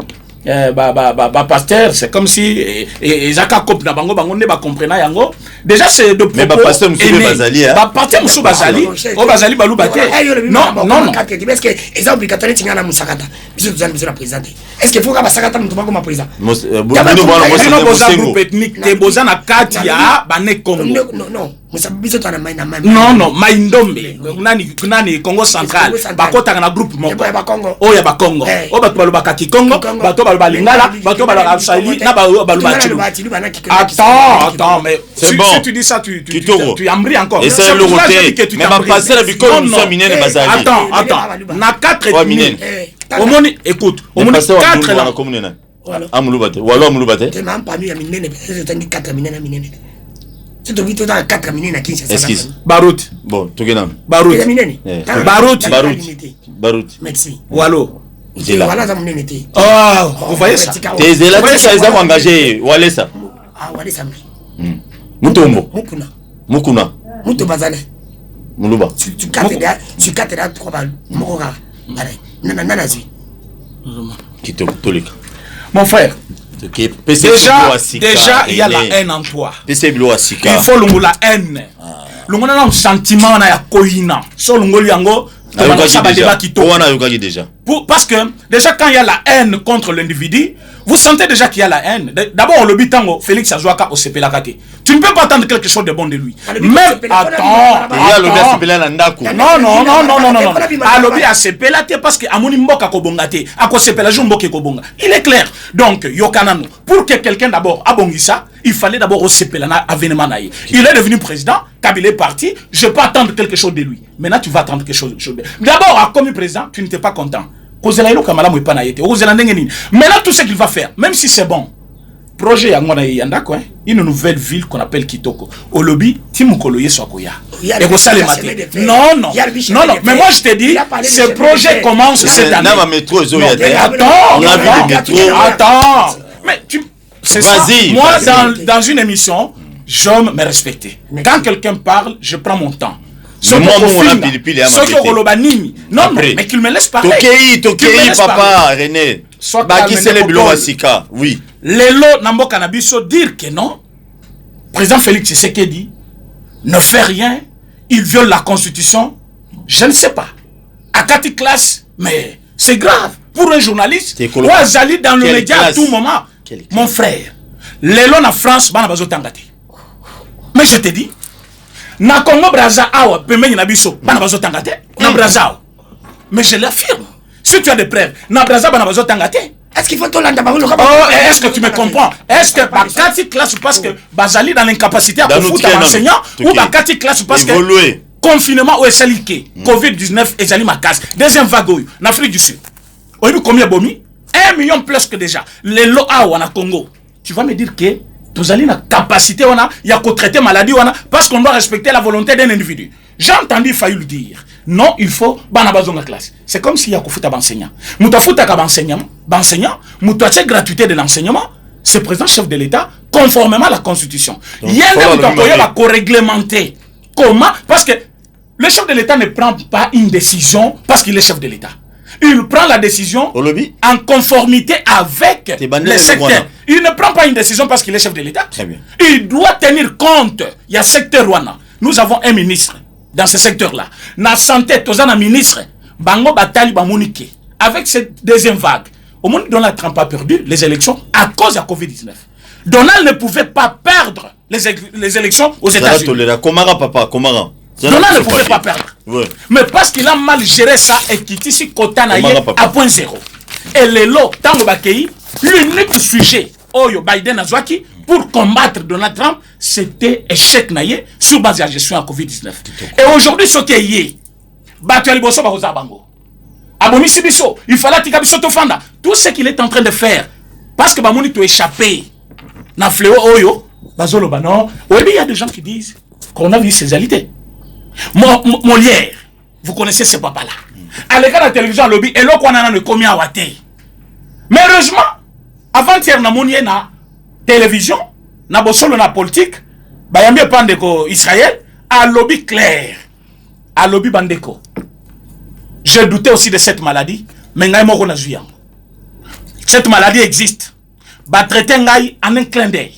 Pasteur, c'est comme si Zaka Kop na bango bango ne ba comprena yango. Déjà c'est de mais pasteur Moussou Bazali pasteur Moussou Bazali o Bazali balou baté. Non parce que les obligatoire tingana Musakata. Biso tuzana biso la présidente. Est-ce qu'il faut ka Basakata Moutouma comme président? Nous groupe ethnique te bozana kati ya bané Congo. Non. Non, Maindombe. Nani Congo central. Bakota na groupe moko. Oh ya ba Congo. O batu balobaka ki Congo, batu balingala, batu balobaka Sali, na balobati. Attends, mais c'est bon. Si tu dis ça, tu ambries encore. Et c'est le roté. Mais ma passer la bicole nous sommes minés Bazali. Attends. Na 4 minutes. Omoni, écoute, omoni 4 là. Amulubate. Walo Amulubate. Tu m'as pas mis à minene, je t'ai dit 4 minutes. C'est tout vite dans 4 minutes à Kinshasa. Excuse. Barut. Bon, Togenam. Barut. Merci. Walo. Voilà ça mon été. Oh, vous voyez ça. Tes élèves ça ils ont engagé Walesa. Ah Walesa. Mutombo. Mukuna. Muto Bazale. Muluba. Tu captes 3 balles. Mon frère. Déjà, il y a la haine en toi. Il faut la haine. L'on a un sentiment na ya koina. So l'on yango. Parce que déjà quand il y a la haine contre l'individu, vous sentez déjà qu'il y a la haine. D'abord on le dit tango Félix Azouaka au CP Lakate. Tu ne peux pas attendre quelque chose de bon de lui. Même attends. Non. Alobi a CP Lakate parce que amoni mboka ko bongate, ako CP la jour mboka ko bonga. Il est clair. Donc yokanano pour que quelqu'un d'abord abongisa, il fallait d'abord au CP la avènement naïe. Il est devenu président, Kabila est parti, je peux attendre quelque chose de lui. Maintenant tu vas attendre quelque chose. D'abord comme président, tu n'étais pas content. Maintenant tout ce qu'il va faire, même si c'est bon, projet une nouvelle ville qu'on appelle Kitoko. Au lobby, Timukoloye Sokoya. Non, mais moi je te dis, ce projet commence cette année. Attends, mais c'est ça. Moi dans une émission, j'aime me respecter. Quand quelqu'un parle, je prends mon temps. Non, mais qu'il me laisse parler. Tokei, papa, René. Qui c'est les bilons Asika? Oui. Lelo Nambo Canabiso dire que non. Président Félix Tshisekedi ne fait rien. Il viole la constitution. Je ne sais pas. À 4 classes, mais c'est grave. Pour un journaliste, ou Azali dans le média à tout moment. Mon frère, Lelo na France, Banabazo Tangati. Mais je te dis, na Congo Braza awa pemeni na biso bana bazo tangate na Braza. Mais je l'affirme. Si tu as des preuves, na Braza bana bazo tangate. Est-ce qu'il faut tout l'anda ba? Est-ce que tu me comprends? Est-ce que Bakati classe parce que Bazali dans l'incapacité à foutre un enseignant ou Bakati classe parce que confinement ou esalike Covid-19 ezali makas. Deuxième vague en Afrique du Sud. Oyebi combien bomi? 1 million plus que déjà. Les lois en Congo. Tu vas me dire que vous avez la capacité, il y a qu'à traiter maladie, parce qu'on doit respecter la volonté d'un individu. J'ai entendu Fayoul dire, non, il faut banabazon la classe. C'est comme s'il y a qu'à foutre enseignant. Mouta fouta qu'à enseignant, mouta cette gratuité de l'enseignement, c'est le président chef de l'État, conformément à la Constitution. Il y a un réglementer. Comment? Parce que le chef de l'État ne prend pas une décision parce qu'il est chef de l'État. Il prend la décision en conformité avec les secteurs. Il ne prend pas une décision parce qu'il est chef de l'État. Il doit tenir compte. Il y a secteur Rwanda. Nous avons un ministre dans ce secteur-là. La santé, tous un ministre. Bango Batali Bamounike. Avec cette deuxième vague. Au moment où Donald Trump a perdu les élections à cause de la Covid-19. Donald ne pouvait pas perdre les élections aux États-Unis. Donald ne pouvait pas perdre. Oui. Mais parce qu'il a mal géré ça et qu'il est ici à point zéro. Et les lots, Tango Bakei, l'unique sujet Biden a Zwaki pour combattre Donald Trump, c'était échec naïe sur base de la gestion à Covid-19. Et aujourd'hui, ce qui est yé, il fallait que tout ce qu'il est en train de faire, parce que Bamouni t'a échappé, na fléau Oyo, il y a des gens qui disent qu'on a vu ses alités. Molière, vous connaissez ce papa-là. À l'écran de la télévision, lobby, et là, on a le commis à Wate. Mais heureusement, avant-hier, on a na télévision, na bosolo na politique, bayambi pandeko Israël, à lobby clair, à lobby bandeko. Je doutais aussi de cette maladie, mais ngai moko na zuyam. Cette maladie existe. Ba traiter ngai en un clin d'œil.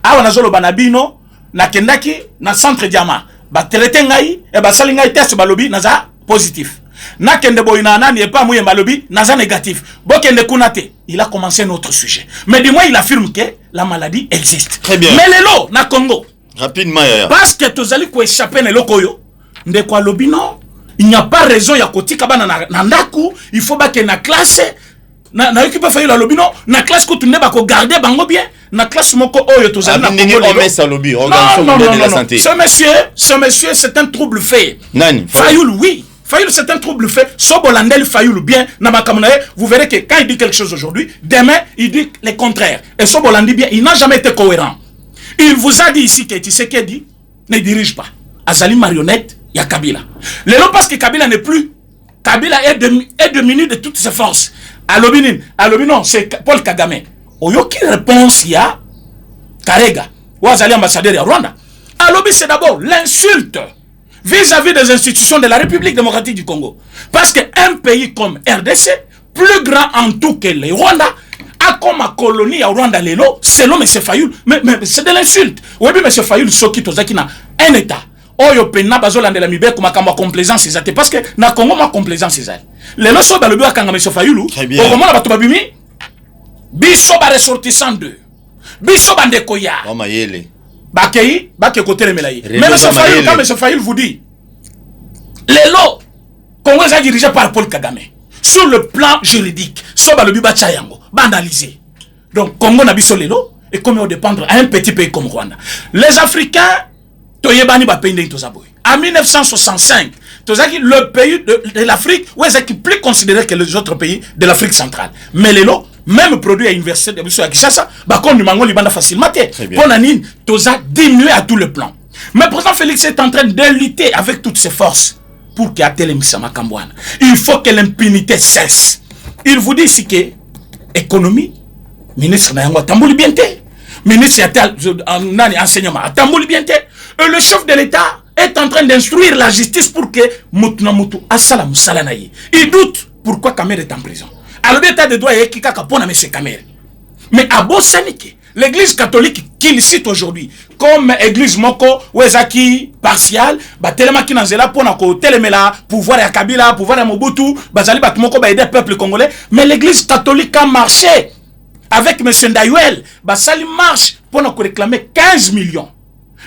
Awa na zolo banabino, na kendaki, na centre diamant. Ba traiter ngai e ba sali ngai test balobi naza positif. Na kende boyina nani e pas mouye balobi naza négatif. Bo kende kunate, il a commencé notre sujet. Mais du moins il affirme que la maladie existe. Très bien. Mais lelo na Congo. Rapidement yaya. Parce que tozali ko échapper na lokoyo. Ndeko lobi non, il n'y a pas raison ya kotika bana na ndaku, il faut ba que na classe na équipe fa la lobi non, na classe ko tunne ba ko garder bango bien. Na classe moko oyo tozali na Congo. Non. Ce monsieur, c'est un trouble fait. Nani? Fayoul, oui. Fayoul, c'est un trouble fait. Sobolandel Fayoul bien. Vous verrez que quand il dit quelque chose aujourd'hui, demain, il dit le contraire. Et Sobolandi bien, il n'a jamais été cohérent. Il vous a dit ici que Tshisekedi ne dirige pas. Azali marionnette, il y a Kabila. Lélo parce que Kabila n'est plus. Kabila est diminué de toutes ses forces. Alobi non, c'est Paul Kagame. Oyoki réponse il y a Karega ou Azali ambassadeur à Rwanda. Alobi c'est d'abord l'insulte vis-à-vis des institutions de la République démocratique du Congo. Parce qu'un pays comme RDC, plus grand en tout que le Rwanda, a comme colonie à Rwanda Lelo, selon M. Fayoul, mais c'est de l'insulte. Oui, mais M. Fayoul, ce qui a un État. Oyo pena bazola de la mibe comme kamba complaisance c'est parce que na Congo ma complaisance c'est les loso ba lobi akanga monsieur Fayulu au moment la bato babimi biso ba ressortissant de biso bande koya o mayele bakei bake côté remelayi mais monsieur Fayulu quand monsieur Fayulu vous dit les lots Congo est dirigé par Paul Kagame sur le plan juridique so ba lobi ba chayango ba analyser donc Congo na biso lelo et comme on dépendre à un petit pays comme Rwanda les Africains en 1965, le pays de l'Afrique est plus considéré que les autres pays de l'Afrique centrale. Mais les lots, même produit à l'université de Kinshasa, facilement. Pour diminué à tout le plan. Mais le président Félix est en train de lutter avec toutes ses forces pour qu'il y ait il faut que l'impunité cesse. Il vous dit ici que l'économie, ministre Nayango Tambouli Biente, ministre enseignement Tambouli Biente, le chef de l'État est en train d'instruire la justice pour que Moutunamutu Asala Moussalanaï. Il doute pourquoi Kamer est en prison. Alors l'État de droit est qui kapona M. Kamer. Mais à Bossanike, l'église catholique qu'il cite aujourd'hui comme église moko wezaki partial, batelema ki nanzela pona ko telemela pouvoir ya Kabila, pouvoir ya Mobutu, bazali batumoko ba aider le peuple congolais, mais l'église catholique a marché avec M. Ndayuel, basali marche pona ko réclamer 15 millions.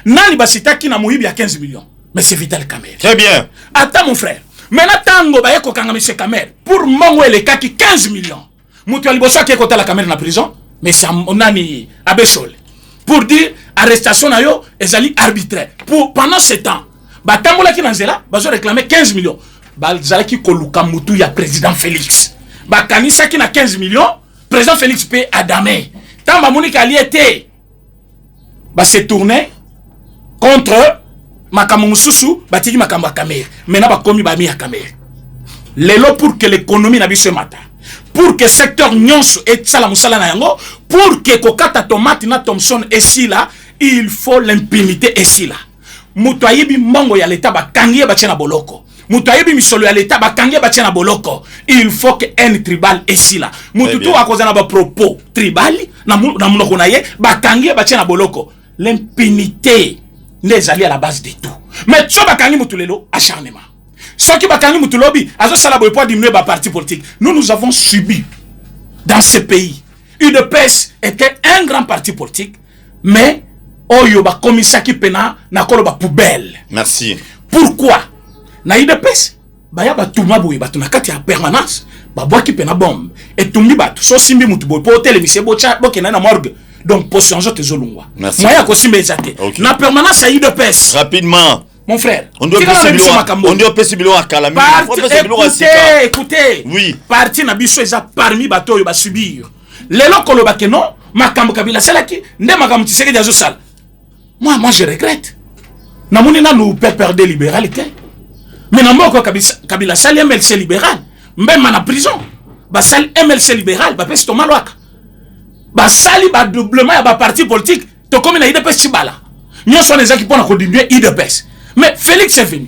Nani basita ki na moyibi à 15 millions. Mais c'est Vital Kamerhe. Très bien. Attends mon frère. Maintenant tango ba yeko kanga M. Kamerhe pour mongo le kaki 15 millions. Mutu aliboso ki ekota la Kamerhe na prison, mais c'est nani abesol. Pour dire arrestation na yo ezali arbitraire. Pour pendant ce temps, ba tambola ki nanzela bazo réclamer 15 millions. Ba zala ki koluka mutu ya président Félix. Ba kanisa ki na 15 millions, président Félix peut adamé. Tamba Monique aliété. Ba se tourner contre Makamou Moussoussou, Batiki Makamou Kamerhe. Maintenant, ba komi ba mi ya Kamerhe. Lelo pour que l'économie n'a pas matin. Pour que le secteur nyonso et sala musala na yango, pour que kokata tomate na Thomson et si là, il faut l'impunité et si là. Mutoyebi mongo ya l'état ba kangiye ba tchena boloko. Mutoyebi misolo ya l'état ba kangiye ba tchena boloko. Il faut que un tribal et si là. Mututu wa kozana ba propos tribal na munoko na ye ba kangiye ba tchena boloko. L'impunité n'est alliée à la base de tout. Mais tu vas kangi mutulelo acharnement. Ce qui va kangi mutulobi, azo salabo pour diminuer ba parti politique. Nous avons subi dans ce pays. UDPS était un grand parti politique, mais oyo ba commissaire qui pena na kolo ba poubelle. Merci. Pourquoi? Na UDPS ba ya ba tuma boye ba tuna kati ya permanence, ba boa ki pena bombe et tumbi ba so simbi mutu boye po téléviser bo cha bo kena na morgue. Donc, position te zolungwa. Moi, okay. Na permanence à UDPS. Rapidement. Mon frère. On doit passer bilo à Kalami. Écoutez. Oui. Parti na biso eza parmi bato yo ba subir. Lelo koloba ke non, makambo Kabila salaki, nde makambo Tshisekedi azo sala. Moi je regrette. Na moni na nous perdre libéralité. Mais na moko Kabila sali MLC libéral, même na prison. Ba sali MLC libéral, ba pesi to malwaka. Ba sali ba doublement ya ba parti politique to comme na IDPS Chibala. Nous sommes les gens qui pour continuer IDPS. Mais Félix est venu.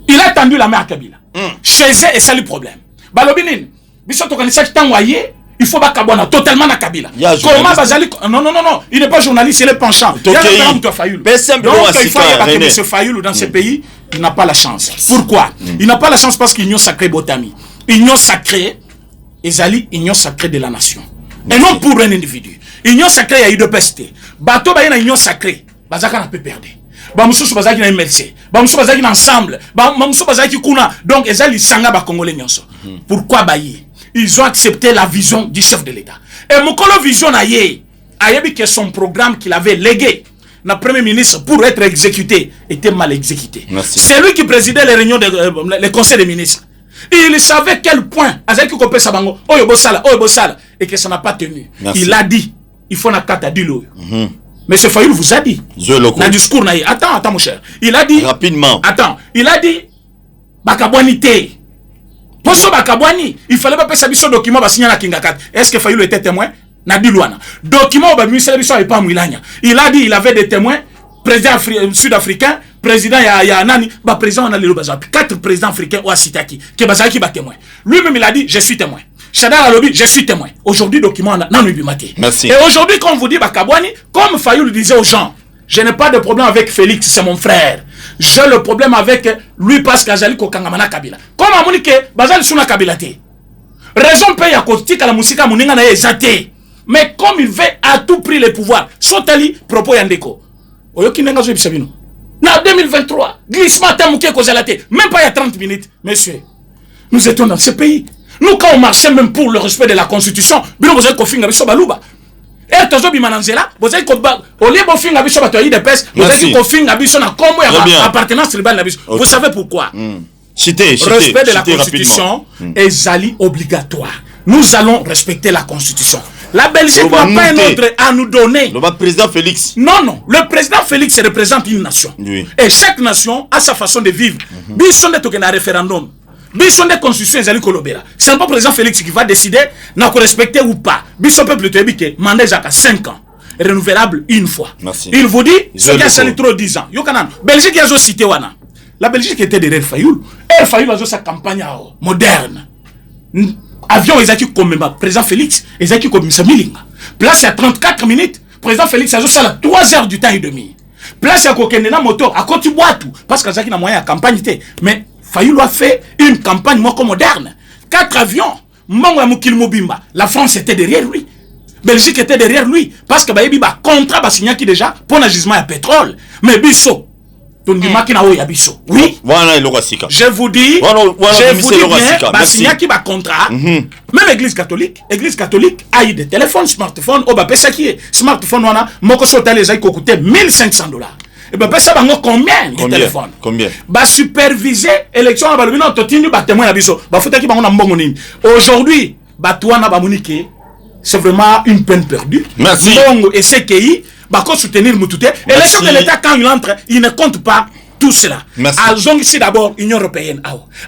Il a tendu la main à Kabila. Chez eux et ça le problème. Balobinin, biso to kanisa kitangwaye, il faut pas kabona totalement na Kabila. Comment bazali non, il n'est pas journaliste, il est penchant. Il y a un peu Fayoulou. Donc il faut que M. Fayoulou dans ce pays, il n'a pas la chance. Pourquoi? Il n'a pas la chance parce qu'il union sacrée Botami. Union sacrée ezali union sacrée de la nation. Et non pour un individu. Union sacrée ya UDPS. Bato ba na union sacrée, bazaka na peut perdre. Ba mususu bazaki na MLC. Ba mususu bazaki na ensemble. Ba mususu bazaki kuna. Donc ezali sanga ba congolais nyonso. Pourquoi bayi? Ils ont accepté la vision du chef de l'État. Et Mokolo vision na ye, ayebi que son programme qu'il avait légué na premier ministre pour être exécuté était mal exécuté. C'est lui qui présidait les réunions les conseils des ministres. Il savait quel point azaki ko pesa bango oyo bosala et que ça n'a pas tenu. Il a dit il faut na kata dilo. Monsieur Fayoulou vous a dit dans le discours naïe. Attends mon cher. Il a dit rapidement. Attends, il a dit bakabwani te. Poso bakabwani, il fallait pas passer biso document ba signer na kingakat. Est-ce que Fayoulou était témoin? Na dilouana. Document ba ministère biso et pas Mwilanya. Il a dit il avait des témoins président sud-africain président ya nani ba président on a le bazar 4 présidents africains ou Sitaki qui bazaki ba témoin lui-même il a dit je suis témoin Chadar Alobi je suis témoin aujourd'hui document non bimate. Merci. Et aujourd'hui quand on vous dit Bakabwani comme Fayoulou disait aux gens je n'ai pas de problème avec Félix c'est mon frère j'ai le problème avec lui parce que Azali Kokangamana Kabila comme amonike bazali suna Kabila te raison paye à côté la musique à moninga na ezate mais comme il veut à tout prix le pouvoir sotali propos yandeko oyoki nenga zo bisabino na 2023 glissement tamuke kozalate même pas il y a 30 minutes monsieur nous étions dans ce pays nous quand on marchait même pour le respect de la constitution bino vous êtes kofinga biso baluba et tozo bimananzela vous êtes ko au lieu bofinga biso bato yi de pes vous êtes kofinga biso na kombo ya appartenance tribale na biso vous savez pourquoi respect de la constitution est obligatoire. Nous allons respecter la constitution. La Belgique n'a pas un ordre à nous donner. Le président Félix. Non. Le président Félix représente une nation. Oui. Et chaque nation a sa façon de vivre. Bison de token à référendum. Bison de constitution ezali kolobera. C'est pas le président Félix qui va décider n'a ko respecter ou pas. Bison peuple te bike mandat à 5 ans. Renouvelable une fois. Merci. Il vous dit ce qui a sali trop 10 ans. Yo kanan. Belgique yazo cité wana. La Belgique était derrière Fayoul. Et Fayoul a sa campagne moderne. Avion Ezaki comme président Félix, Ezaki comme Milinga. Place à 34 minutes, président Félix a ça 3 heures du temps et demi. Place à Kokendena moto, à côté boitou, parce que Ezaki n'a moyen à campagne. Mais Fayoul a fait une campagne moderne. 4 avions, Mangwa Mukil Mobimba. La France était derrière lui. Belgique était derrière lui. Parce que Bayebi ba contrat ba signé qui déjà pour un gisement à pétrole. Mais Bisso. Oui. Voilà, je vous dis, bien, Bassigna qui va contrat, même l'église catholique a eu des téléphones, smartphones, au bas qui est smartphone, on a, moko sota les qui coûté $1,500. Et ben ça va combien de téléphones? Combien? Ba superviser élection à balbino totinu ba témoin abiso. Ba futa qui ba on a mbongonini. Aujourd'hui, ba touana ba munike, c'est vraiment une peine perdue. Merci. Bongo et CKI Bako soutenir Moutouté. Et les chefs de l'État, quand il entre, il ne compte pas tout cela. Azong ici d'abord, Union Européenne.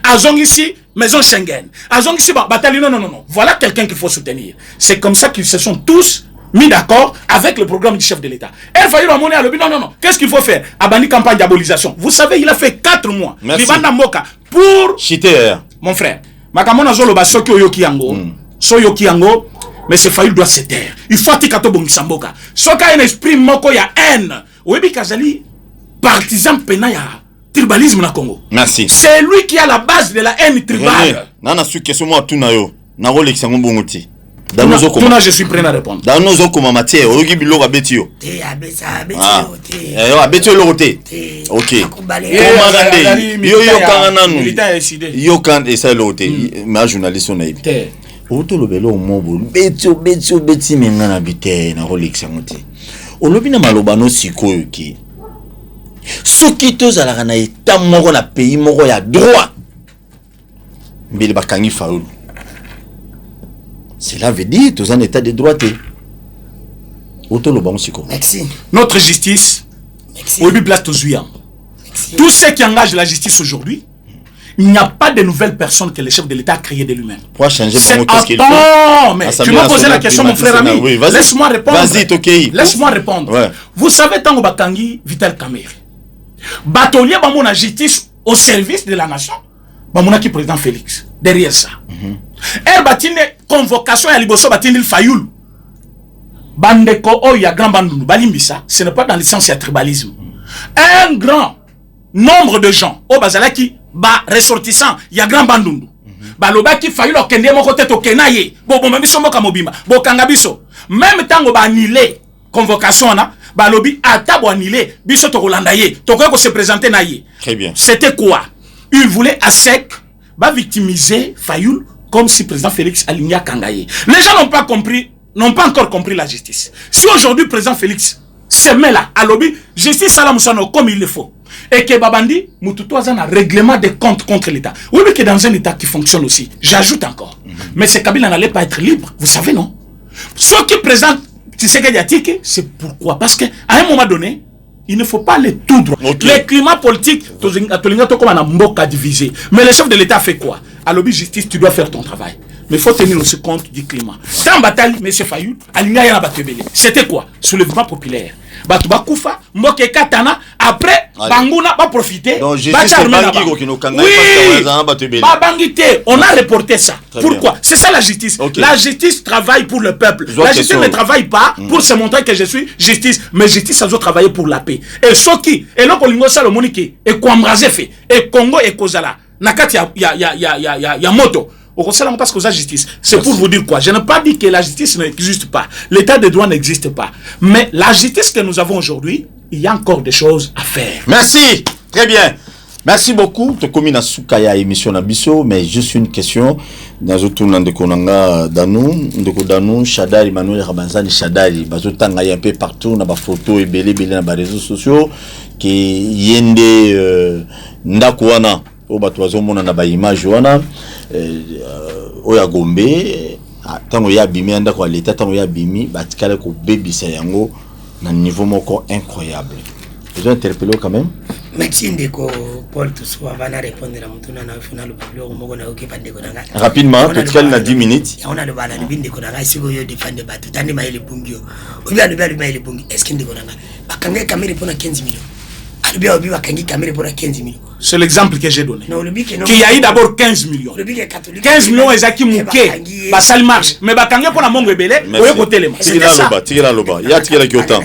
Azong ici, Maison Schengen. Azong ici, bataillon. Non. Voilà quelqu'un qu'il faut soutenir. C'est comme ça qu'ils se sont tous mis d'accord avec le programme du chef de l'État. El Fayoulou a monnaie à l'objet. Non. Qu'est-ce qu'il faut faire? Abani campagne diabolisation. Vous savez, il a fait 4 mois. Libanda Moka pour... Chiter. Mon frère. Makamona Zolo Basoki Oyokiango. Soyokiango. Mais ce Fayoulou doit se taire. Il faut atikato bongisamboka. Soka un esprit moko ya haine. Webi Kazali, partisan pena ya tribalisme na Congo. Merci. C'est lui qui a la base de la haine tribale. Nana su question moi tout na yo. Na role exango bongoti. Tuna je suis prêt à répondre. Dans nos okoma matière, oyoki biloko abetio. Te abetio. Yo abetio lokote. OK. Yo kanga nanu. Yo kan esa lokote. Ma journaliste on a ibi. Oto lobelo mobo beti mengana bite na Rolex ngote olobina malobano sikoyo ki soki tozalaka na état moko na pays moko ya droit mbele bakangi Fayoulou cela veut dire tozana état de droit te oto lobano sikoyo. Merci. Notre justice obi place tozuya tout ce qui engage la justice aujourd'hui. Il n'y a pas de nouvelles personnes que le chef de l'État a créées de lui-même. Pour changer qu'est-ce qu'il fait? Non, mais tu m'as posé la question, mon frère ami. Oui, laisse-moi répondre. Vas-y, Tokei. Laisse-moi répondre. Ouais. Vous savez, tant que Batangi, Vital Kamerhe, Batolier, Bamona justice au service de la nation, Bamona qui président Félix. Derrière ça. Et Batine, convocation à Liboso, Batine, Fayoulou. Bandeko, oh, il y a grand bandou, Balimbisa, ce n'est pas dans le sens du tribalisme. Un grand nombre de gens, au Bazalaki, ressortissant, il y a grand bandundu. Baloba qui Fayoulou kende moko te to kenaye. Bo même somo ka mobimba. Bo kangabiso. Même tango ba annulé convocation na, balobi ata bo annulé, biso to kolandaye. To ko se présenter naye. Très bien. C'était quoi? Il voulait à sec ba victimiser Fayoulou comme si président Félix Aligna Kangaye. Les gens n'ont pas encore compris la justice. Si aujourd'hui président Félix se met là à lobby, justice à la Moussano comme il le faut. Et que Babandi, Moutoutou a un règlement de compte contre l'État. Oui, mais que dans un État qui fonctionne aussi, j'ajoute encore. Mais ce Kabila n'allait pas être libre, vous savez, non? Ceux qui présentent Tshisekedi Diatike, c'est pourquoi? Parce qu'à un moment donné, il ne faut pas les tout droit. Okay. Le climat politique, comme un mboka divisé. Mais le chef de l'État fait quoi? À l'objet justice, tu dois faire ton travail. Mais il faut tenir aussi compte du climat. Tant bataille, M. Fayou, c'était quoi? Soulèvement populaire. Batouba Koufa, Mboke Katana, après, Bangouna va profiter. Donc, je sais on a reporté ça. Pourquoi? C'est ça la justice. La justice travaille pour le peuple. La justice ne travaille pas pour se montrer que je suis justice, mais justice, ça doit travailler pour la paix. Et Soki, et là, Kolingo Salomonique, et Kwamraze fait, et Congo et Kozala, Nakati, ya moto. Parce que la justice, c'est pour vous dire quoi? Je n'ai pas dit que la justice n'existe pas. L'état de droit n'existe pas. Mais la justice que nous avons aujourd'hui, il y a encore des choses à faire. Merci. Très bien. Merci beaucoup. Tu commis na Soukaya émission Nabiso, mais juste une question. Nazotouna de Konanga Danou, Shadari, Manuel Rabanzani, Shadari, Bazotanga un peu partout, na ba photo et belé na ba réseaux sociaux, qui yende ndakwana, au batoazo mona na ba image wana. Oya Gombe tango ya bimi anda kwa l'état tango ya bimi batikale ko baby yango na niveau moko incroyable. Ils ont interpellé quand même. Merci ndeko Paul Toussoua va répondre à mutuna na funa le bablo moko na okipa ndeko nanga. Rapidement, totikale na 10 minutes. Ya ona le bana le ndeko nanga siko yo défendre batu tande maile bungio. Obia le maile bungi est-ce que ndeko nanga bakanga caméra pour 15 millions. C'est l'exemple que j'ai donné. Qu'il y a eu d'abord 15 millions. 15 millions, ils ont qui mouqué. Ça marche. Mais bakanga pour la mongue belé, au côté les mains. Tira loba. Il y a tira qui autant.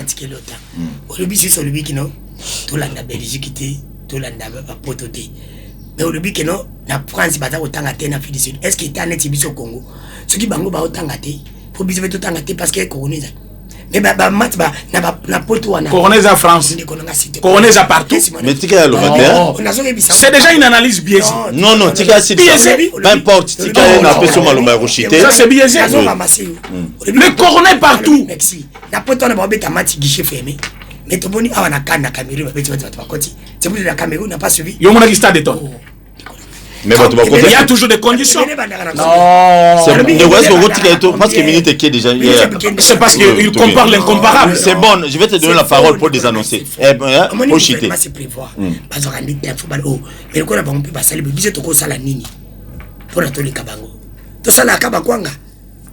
Aujourd'hui, c'est sur le biki non. Tout l'anda Belgique té, tout l'anda pototé. Mais aujourd'hui que non, la France bata autant à na Afrique du Sud. Est-ce qu'il y a un étibi au Congo? Ce qui bango ba autant à té. Faut biser tout autant à té parce que coroné. Mais na poto wana coroner à France, coroner à partout. Mais tika lo c'est déjà une analyse biaisée. Non, tika c'est biaisé. Peu importe, tika na peso maloma rochité. Ça c'est biaisé. Le coroner partout. Merci. Na poto na ba beta mati guichet fermé. Mais to boni awana kana Cameroun ba beti ba koti. C'est pour la Cameroun n'a pas suivi. Yo mona qui stade de ton. Mais il y a toujours des conditions. Non. Parce que minute qui est déjà. C'est parce qu'il compare l'incomparable. C'est bon, je vais te donner la parole pour les annoncer. Pour chiter. C'est prévoir. Parce qu'on dit qu'il faut oh, mais le corps on peut pas saluer. Bisous toko sala nini. Pour atteindre le kabango. To sala kabakwanga.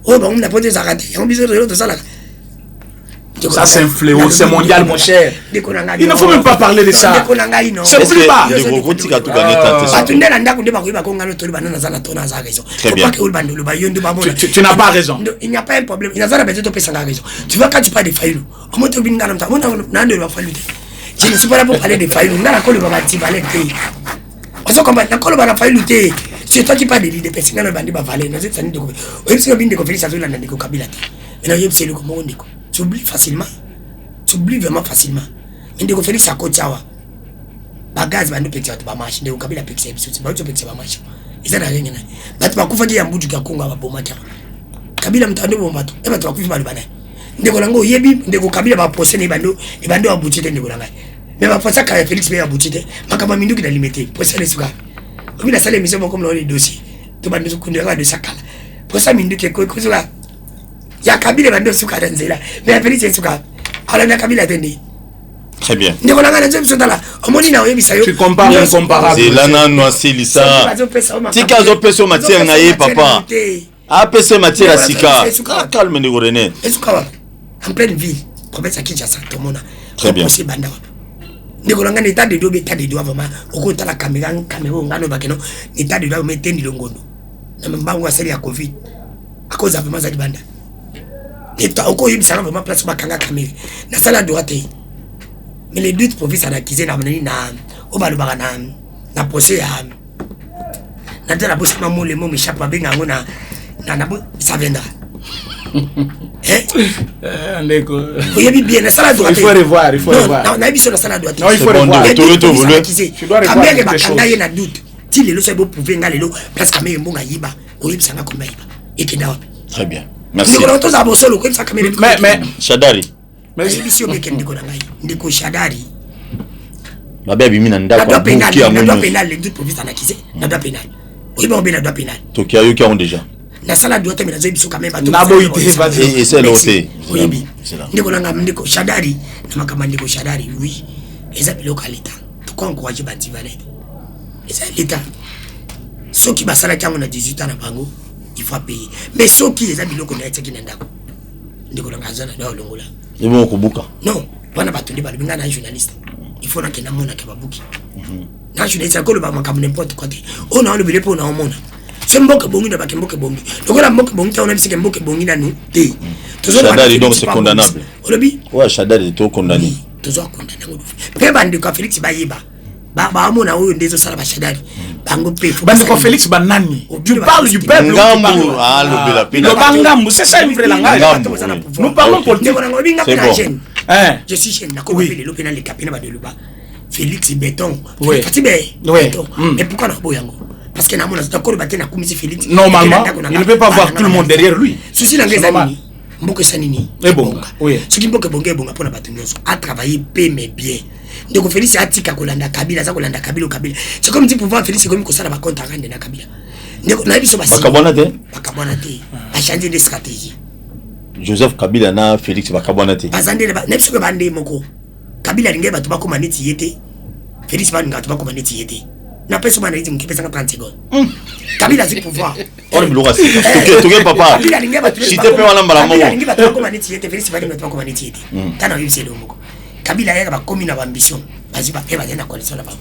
Oh bah on n'a pas des arrêtés. On bisous de sala. Ça c'est un fléau, c'est mondial mon cher. Il ne faut même pas parler de ça. C'est plus bas. Très bien. Tu n'as pas raison. Il n'y a pas un problème. Il n'y a pas besoin de payer raison. Tu vois quand tu parles de Fayulu, je ne suis pas là pour parler de Fayulu. C'est toi qui parles de personnes qui ont valé. Tu oublies facilement. Tu oublies vraiment facilement. Mais de faire ça côté awa. Bagage bandu petit ba marche de kabila pexé biso ba to pexé ba marche. Isa na rien na. Bat ba kufa ya mbudu ka konga ba bomata. Kabila mtande bombato. E ba to kufa ba bana. Ndeko lango yebi ndeko kabila ba posé ne bando e bando ba buchite ndeko langa. Mais ba posa ka Félix be ya buchite. Makaba mindu ki na limité. Posé le suka. Obi la sale mission comme le dossier. To bando kundira de sakala. Posa mindu ke ko suka. Ya kabila bando suka danzela mais la police suka ala na kabila tendi. Très bien. Tu compares l'incomparable. C'est là non c'est lisa. Tika zo peso matière na ye papa. A peso matière sika. Calme ne René. Esuka en pleine ville. Province à Kinshasa tout monde. Très bien. Nikolanga l'état de droit état de droit vraiment au côté la caméra ngano bakeno état de droit metendi longondo. Na mbangu asali ya Covid. À cause de vraiment za banda. Et toi, encore il s'est vraiment placé ma caméra. Na sala droite. Mais les deux provinces à acquisé na au balubara na procès à na de la bouche na mo le mo m'échappe ba benga ngona na ça viendra. Ndeko. Oui bien na sala droite. Il faut revoir. Non, na biso na sala droite. Non, il faut revoir. Tu dois revoir quelque chose. Na doute. Ti le so ebo prouver nga lelo place caméra mbonga yiba. Oyebi sanga komba yiba. Ekenda. Très bien. Merci. Mais Shadari. Mais si on est ndeko Shadari. Ma bébé mina ndako. Na doit pénal les deux provinces en accusé. Na doit pénal. Oui bon na doit pénal. Tokia yo qui ont déjà. Na sala doit te menazo biso quand même ba. Na boité vas-y. Et c'est l'OT. Oui. Ndeko langa ndeko Shadari. Na makama ndeko Shadari oui. Eza biloko alita. To ko encourager bandi valet. Eza l'état. Ceux qui basala kango na 18 ans na bango. il faut payer. Mais ceux qui les amis, qu'on a été qui n'a pas. Ils vont au Bouka. Non, pas n'a pas tenu par le journaliste. Il faut qu'il y ait un monde qui va bouquer. Quand je dis ça, on va n'importe quoi. On a oublié pour un monde. C'est un mboka bongi, d'abord un mboka bongi. Donc on a mboka bongi, on a dit que mboka bongi dans nous. Chadari donc c'est condamnable. Ouais, Chadari est tout condamné. Toujours condamné. Peu bande de Félix Bayiba. Baba mona oyo ndezo sala ba Chadari. Bango pe. Bande ko Félix Banani. Tu parles du peuple. Ngambu, ah le bela pina. Le bangambu, c'est ça une vraie langage. Nous parlons politique. C'est bon. Je suis jeune, d'accord, le lopena les capina ba de luba. Félix Béton. Oui. Mais pourquoi na boyango? Parce que namona d'accord batté na komisi Félix. Normalement, il ne peut pas voir tout le monde derrière lui. Souci la ngeza nini? Mboke sanini. Et bon. Oui. Ce qui mboke bonga bonga pour na battu nyonso a travaillé paix mais bien. Donc Félix a tika kolanda Kabila, ça kolanda Kabila. C'est comme si pouvoir Félix comme ko sala ba compte rendre na Kabila. Donc na biso basi. Bakabonate. A changer de stratégie. Joseph Kabila na Félix Bakabonate. Bazande ba nepso ko bande moko. Kabila linge batu bako maneti yete. Félix ba ngatu bako maneti yete. Na peso bana yiti mkipe 30 secondes. Kabila c'est pouvoir. On le loura. Toke papa. Kabila linge batu. Si te pe wala mbala moko. Kabila linge batu bako maneti yete, Félix ba ngatu bako maneti yete. Tana yibse lo moko. Kabila yaka ba komi na ambition. Bazi ba eba na coalition la ba.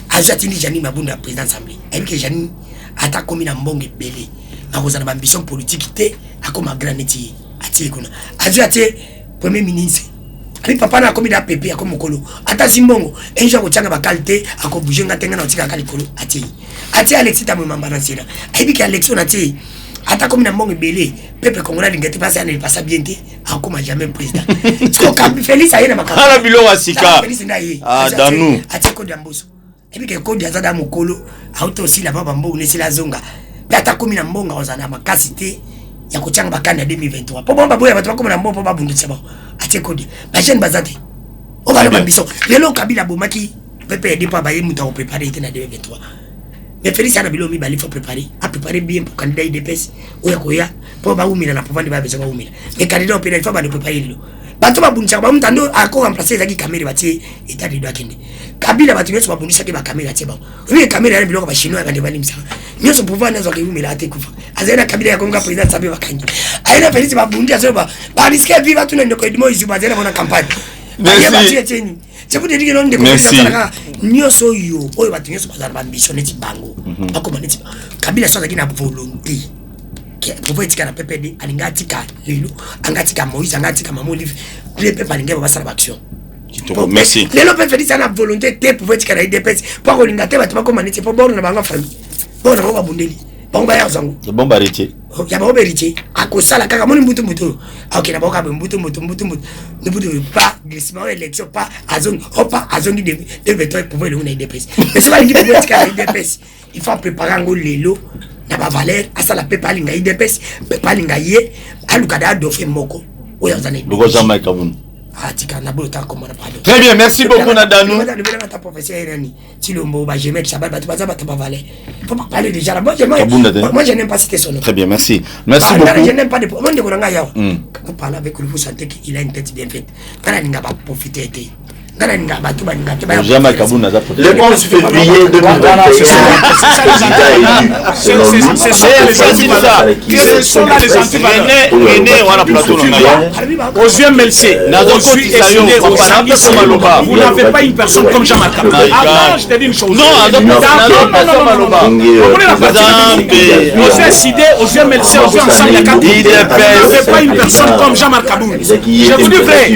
Azatini Jani Mabunda président assemblée. Et que Jani ata komi na mbonge belé. Na kozana ba ambition politique te akoma graneti. Ati kuna. Azati premier ministre. Ali papa na komi da pepe ya komokolo. Ata zimbongo enja ko changa ba qualité ako bujenga tenga na otika kalikolo ati Alexis tamu mamba na sina. Ebi ki Alexis na ti ata komi na mbongo belé pepe kongola lingati pasa na pasa bien te akoma jamais président. Tiko Kabi Félix ayena makamba. Ala bilo wasika. Félix ndaye. Ah danu. Ati ko dia mboso. Ebi ke ko dia zada mokolo auto aussi la baba mbongo ne sila zonga. Pe ata komi na mbongo ozana makasi te. Ya kuchanga bakani ya 2023. Po bomba boya batu bakoma na mbongo po babunditsa ba. Ati ko dia. Ba jeune bazate. O ba le ambition. Lelo Kabila bomaki pepe aider pa ba ye muta préparer ite na 2023. Mais Félix ana bilo mi ba il faut préparer. A préparer bien pour candidat IDPS. Oya koya po ba umila na povandi ba besoin ba umila. Mais candidat opéra il faut ba le préparer lelo. Bato ba bunditsa ba mutando ako remplacer zaki caméra bati état de droit kende. Kabila batu nyoso ba bunditsa ke ba caméra tie ba. Oui caméra ya biloko ba chinois ba ndebani msa. Nyoso pouvoir nazo ke umila ate kufa. Azena Kabila ya konga président sabe bakanyi. Aina Félix ba bunditsa so ba risquer viva tu ndeko edimo izuba zena bona campagne. Merci. C'est pour te dire que l'on est nyoso yo oyo batu nyoso bazana ba ambition neti bango. Bakoma neti Kabila so zaki na volonté. Pour etika na PPD alinga tika lelo angatika Moïse angatika Mamoli les peuples alinga ba sala action. Merci. Lelo pe Félix ana volonté te pour etika na IDPS pour olinga te batu bakoma neti pour bon na banga famille. Bon na ba bundeli. Bon ba ya zango. Le bon baritier. Ya ba oberitier akosala kaka moni mbutu mbutu. OK na ba ka mbutu. Ne butu pas glissement élection pas azon opa azon de veto pour le IDPS. Mais c'est pas une pour etika na IDPS. Il faut préparer ngo lelo. Na ba valeur asala pepa linga IDPS pepa linga ye alukada dofe moko oya zane Lugo Jean-Marc Kabun. Ah tika na bota comme na pardon. Très bien, merci beaucoup Nadanou. Le ta professeur Rani Tilombo ba jemet ça ba ba pas valeur. Il faut pas parler déjà là. Moi je n'aime pas citer son nom. Très bien, merci. Merci beaucoup. Je n'aime pas de moi de konanga yawo. Quand vous parlez avec lui vous sentez qu'il a une tête bien faite. Kana ninga ba profiter te. Le 11 février 2021, vous n'avez pas une personne comme Jean-Marc Kabou. Attends, je te dis une chose. Non. Aux yeux MLC, aux yeux ensemble, il y a 4 vous n'avez pas une personne comme Jean-Marc Kabou. Je vous dis vrai.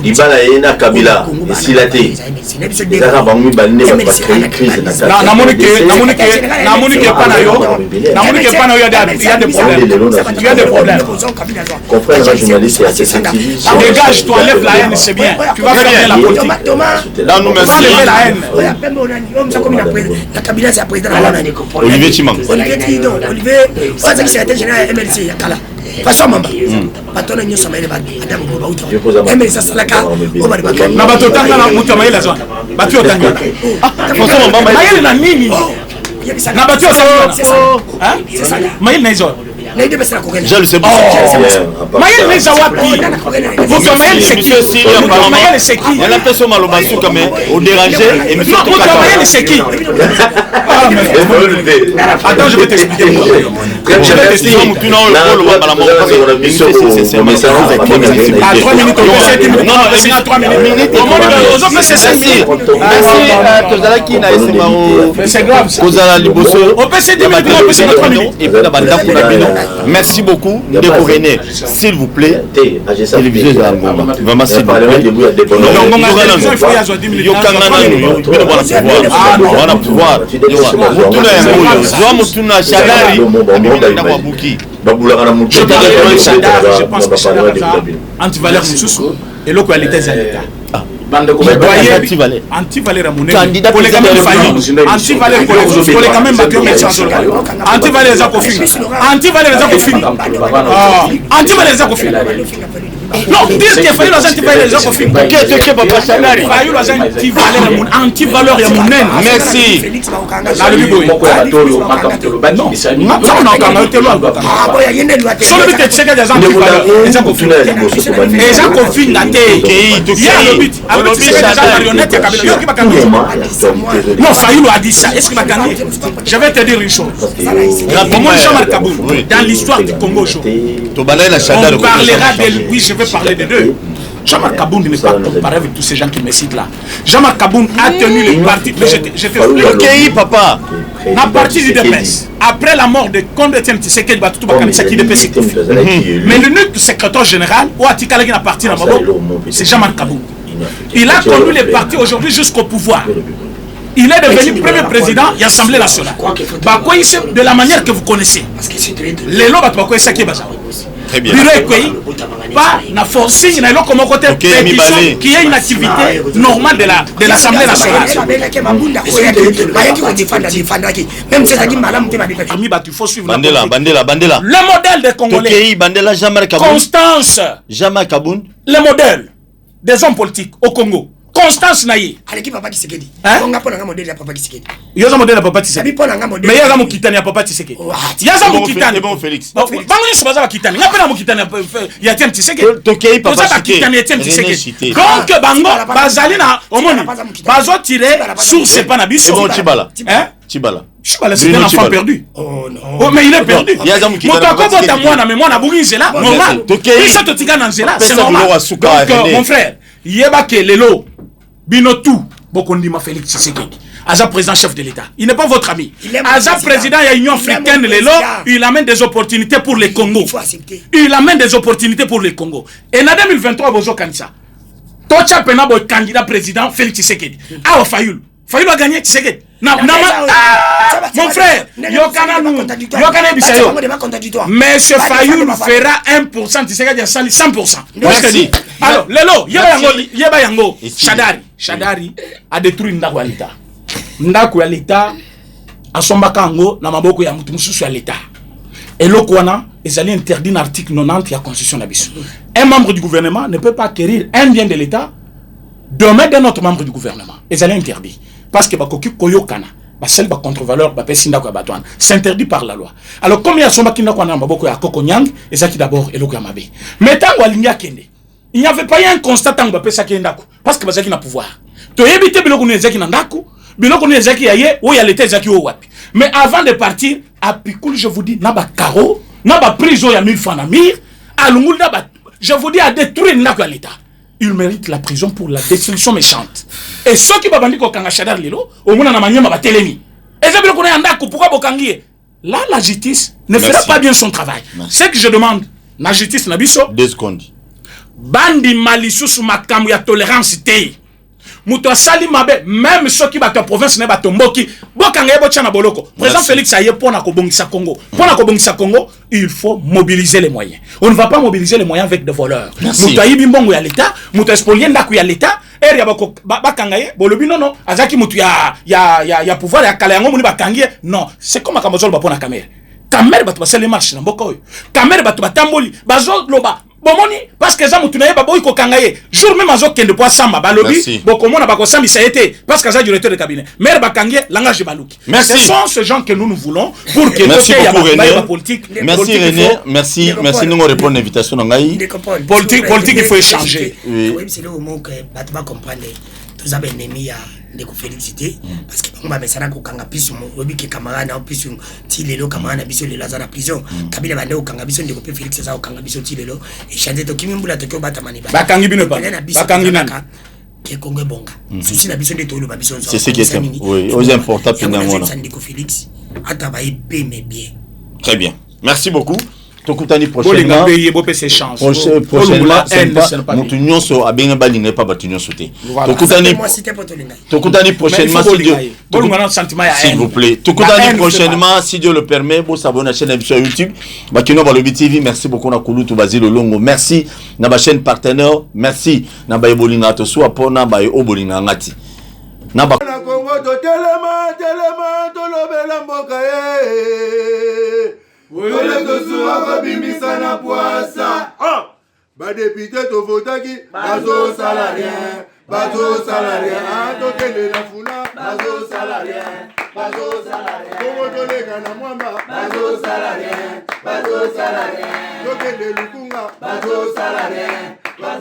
Ibala ena Kabila esilate ezaka bango balne ba crise na namonike pana yo il y a des problèmes confrère journaliste et assez dégage toi lève la haine c'est bien tu vas faire la politique là nous merci la haine Olivier Chimang Pasha mamba. Batona nyoso maile ba adamu ba uta. Eme sa salaka o ba ba. Na batotanga na mutu maile zwa. Batio tanga. Pasha mamba maile na nini? Na batio tanga. Hein? C'est ça. Maile na izo. Naide besa ko gani. Je le sais pas. Maile na zawapi. Vous maile c'est qui? Maile c'est qui? Elle a fait son malobasu comme au déranger et me fait maile c'est qui? Attends, je vais t'expliquer. Je vais t'expliquer. À 3 minutes, on peut 7 minutes. Non, c'est à 3 minutes. On peut 7 minutes. C'est grave. On peut 7 minutes, on peut 3 minutes. Merci beaucoup, Ndeko René. S'il vous plaît, télévision de Angonga. Vraiment, s'il vous plaît. On a pouvoir. Je pense que c'est anti-valeur et localité à l'État. Anti-valeur à mon candidat pour les gamins faillis. Anti-valeur pour les gamins battus anti-valeur les acofines. Anti-valeur les acofines. Anti-valeur les acofines. Non, dire qu'il fallait les anti-valeur les acofines. Qu'est-ce que papa Chanari? Fallait les anti-valeur à mon naine. Merci. La lui boy. Non, solo bite tseka des anti-valeur les acofines. Les acofines la terre. Il y a le but. Non, Fayoulou a dit ça. Est-ce qu'il va gagner? Je vais te dire une chose. Comment Jean-Marc Kaboun, dans l'histoire du Congo aujourd'hui, on parlera de lui. Oui, je vais parler de deux. Jean-Marc Kaboun n'est pas comparé avec tous ces gens qui me citent là. Jean-Marc Kaboun a tenu le parti. Je te Ok, papa. La partie du DPS, après la mort de Condé Tshisekedi Batutu Bakanisaki DPS. Mais l'unique secrétaire général, ou Atikala qui n'a parti dans Mabo, c'est Jean-Marc Kaboun. Il a conduit les partis aujourd'hui jusqu'au pouvoir. Il est devenu premier président de l'Assemblée nationale. De la manière que vous connaissez. Les lois très bien. Pas la forcing, qui est une activité normale de l'Assemblée nationale. Le modèle des Congolais. Constance. Le modèle des hommes politiques au Congo. Constance Naye. Aleki papa Tshisekedi. On a pas un modèle de papa Tshisekedi. Il y a un modèle de papa Tshisekedi. Mais il y a un modèle de papa Tshisekedi. Il y a un modèle de bon Félix. Bango c'est pas ça Kitani. Il y a pas un modèle il y a un Tshisekedi. Tokei papa Tshisekedi. Donc Bango bazalina omoni. Bazo tirer sur c'est pas na biso. Bon Chibala. Hein? Chibala. Chibala c'est un enfant perdu. Oh non. Oh mais il est perdu. Il y a un modèle. Mais moi na bungi là normal. Tokei ça totika na nzela c'est normal. Donc mon frère, yeba ke lelo Binotu, Bokondima Félix Tshisekedi. Aza président chef de l'État. Il n'est pas votre ami. Aza président de l'Union africaine, il amène des opportunités pour les Congo. Il amène des opportunités pour les Congo. Et en 2023, Bozo Kanisa. Tocha Pena Boy candidat président Félix Tshisekedi. Ah, Fayoul. Fayoul a gagné Tshisekedi. Mon frère, Monsieur Fayoul fera 1%, Tshisekedi a sali 100%. Alors, Lelo, Yeba Yango, Shadari a détruit Ndako à l'État. Ndako à l'État, a Sombakango, Namaboko ya Mutumusu à l'État. Et l'Okwana, ils allaient interdire l'article 90 de la Constitution d'Abyss. Un membre du gouvernement ne peut pas acquérir un bien de l'État demain d'un autre membre du gouvernement. Ils allaient interdire. Parce que Bakoki Koyokana, celle de contre-valeur, c'est interdit par la loi. Alors, comme il y a Somba Kinakwana, Maboko ya Kokonyang, et ça qui d'abord est l'Okyamabe. Mais tant qu'il il n'y avait pas eu un constat tant que Sakendako. Parce que Bazaki n'a pouvoir. Tu as évité Bilokuni Zaki Nandako, Bilokuni Zaki Aye, où il y a l'été Zaki Owapi. Mais avant de partir, à Picoul, je vous dis, Naba Karo, Naba prison, il y a 1000 francs d'amir, à Lungoul, je vous dis, à détruire Nako à l'État. Il mérite la prison pour la destruction méchante. Et ceux qui babandi ko kanga Shadar Lilo, au moins na manyama ba telemi. Et ça veut dire qu'on est en d'accord pourquoi bokangié. Là la justice ne fera pas bien son travail. Ce que je demande, la justice na biso 2 secondes. Bandi malisusu makamu ya tolérance té. Muto sali mabe même ceux qui battent province ne batomboki bokanga yebo tchana boloko. Président Félix Aye pona ko bongisa Congo. Pona ko bongisa Congo, il faut mobiliser les moyens. On ne va pas mobiliser les moyens avec des voleurs. Muto ayibi mbongo ya l'État, muto espolier ndaku ya l'État. Et bakangaye bolobi non azaki mutu ya pouvoir ya kala yango muni bakangie non c'est comme akamozolo bapona kamera kamera batu basale marche na mboko oyo kamera batu batamboli bazo loba bomoni parce que za mutu na ye baboyi ko kangaye jour même azo kende po samba balobi bokomona bakosambi ça été parce que za directeur de cabinet maire bakangie langage baluki. Ce sont ces gens que nous voulons pour que merci beaucoup René politique. Merci René, merci nous répondre à l'invitation ngai politique il faut échanger. Oui c'est le mot que batba comprendre tous avez ennemi ndeko félicité parce que bango bamesana kokanga biso oyebi ke camarade na biso ti lelo camarade na biso lelo aza na prison kabila bande kokanga biso ndeko mpe Félix aza kokanga biso ti lelo échange tokimi mbula toki obatamani bakangi bino pa bakangi nani ke Congo bonga souci na biso nde toloba biso c'est ce qui est oui aux important finalement ndeko Félix ata ba épé mais bien très bien merci beaucoup tokutani prochainement mutu nyonso abenga balinga pa batu nyonso te tokutani prochainement s'il vous plaît tokutani prochainement si Dieu le permet bo s'abonner à la chaîne sur YouTube Bakino Balobi TV merci beaucoup na Kulutu Bazilo Longo merci na ba chaîne partenaire merci na ba ebolinga to so apona ba obolinga ngati na ba Congo to telema to lobela mboka Wole tosuwa babimisa na poasa badepite tovotaki bazo salarien tokende na funa bazo salarien Kongo toleka na mwamba bazo salarien tokende lukunga bazo salarien na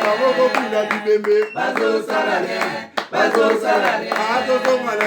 baboko kula bibembe bazo salarien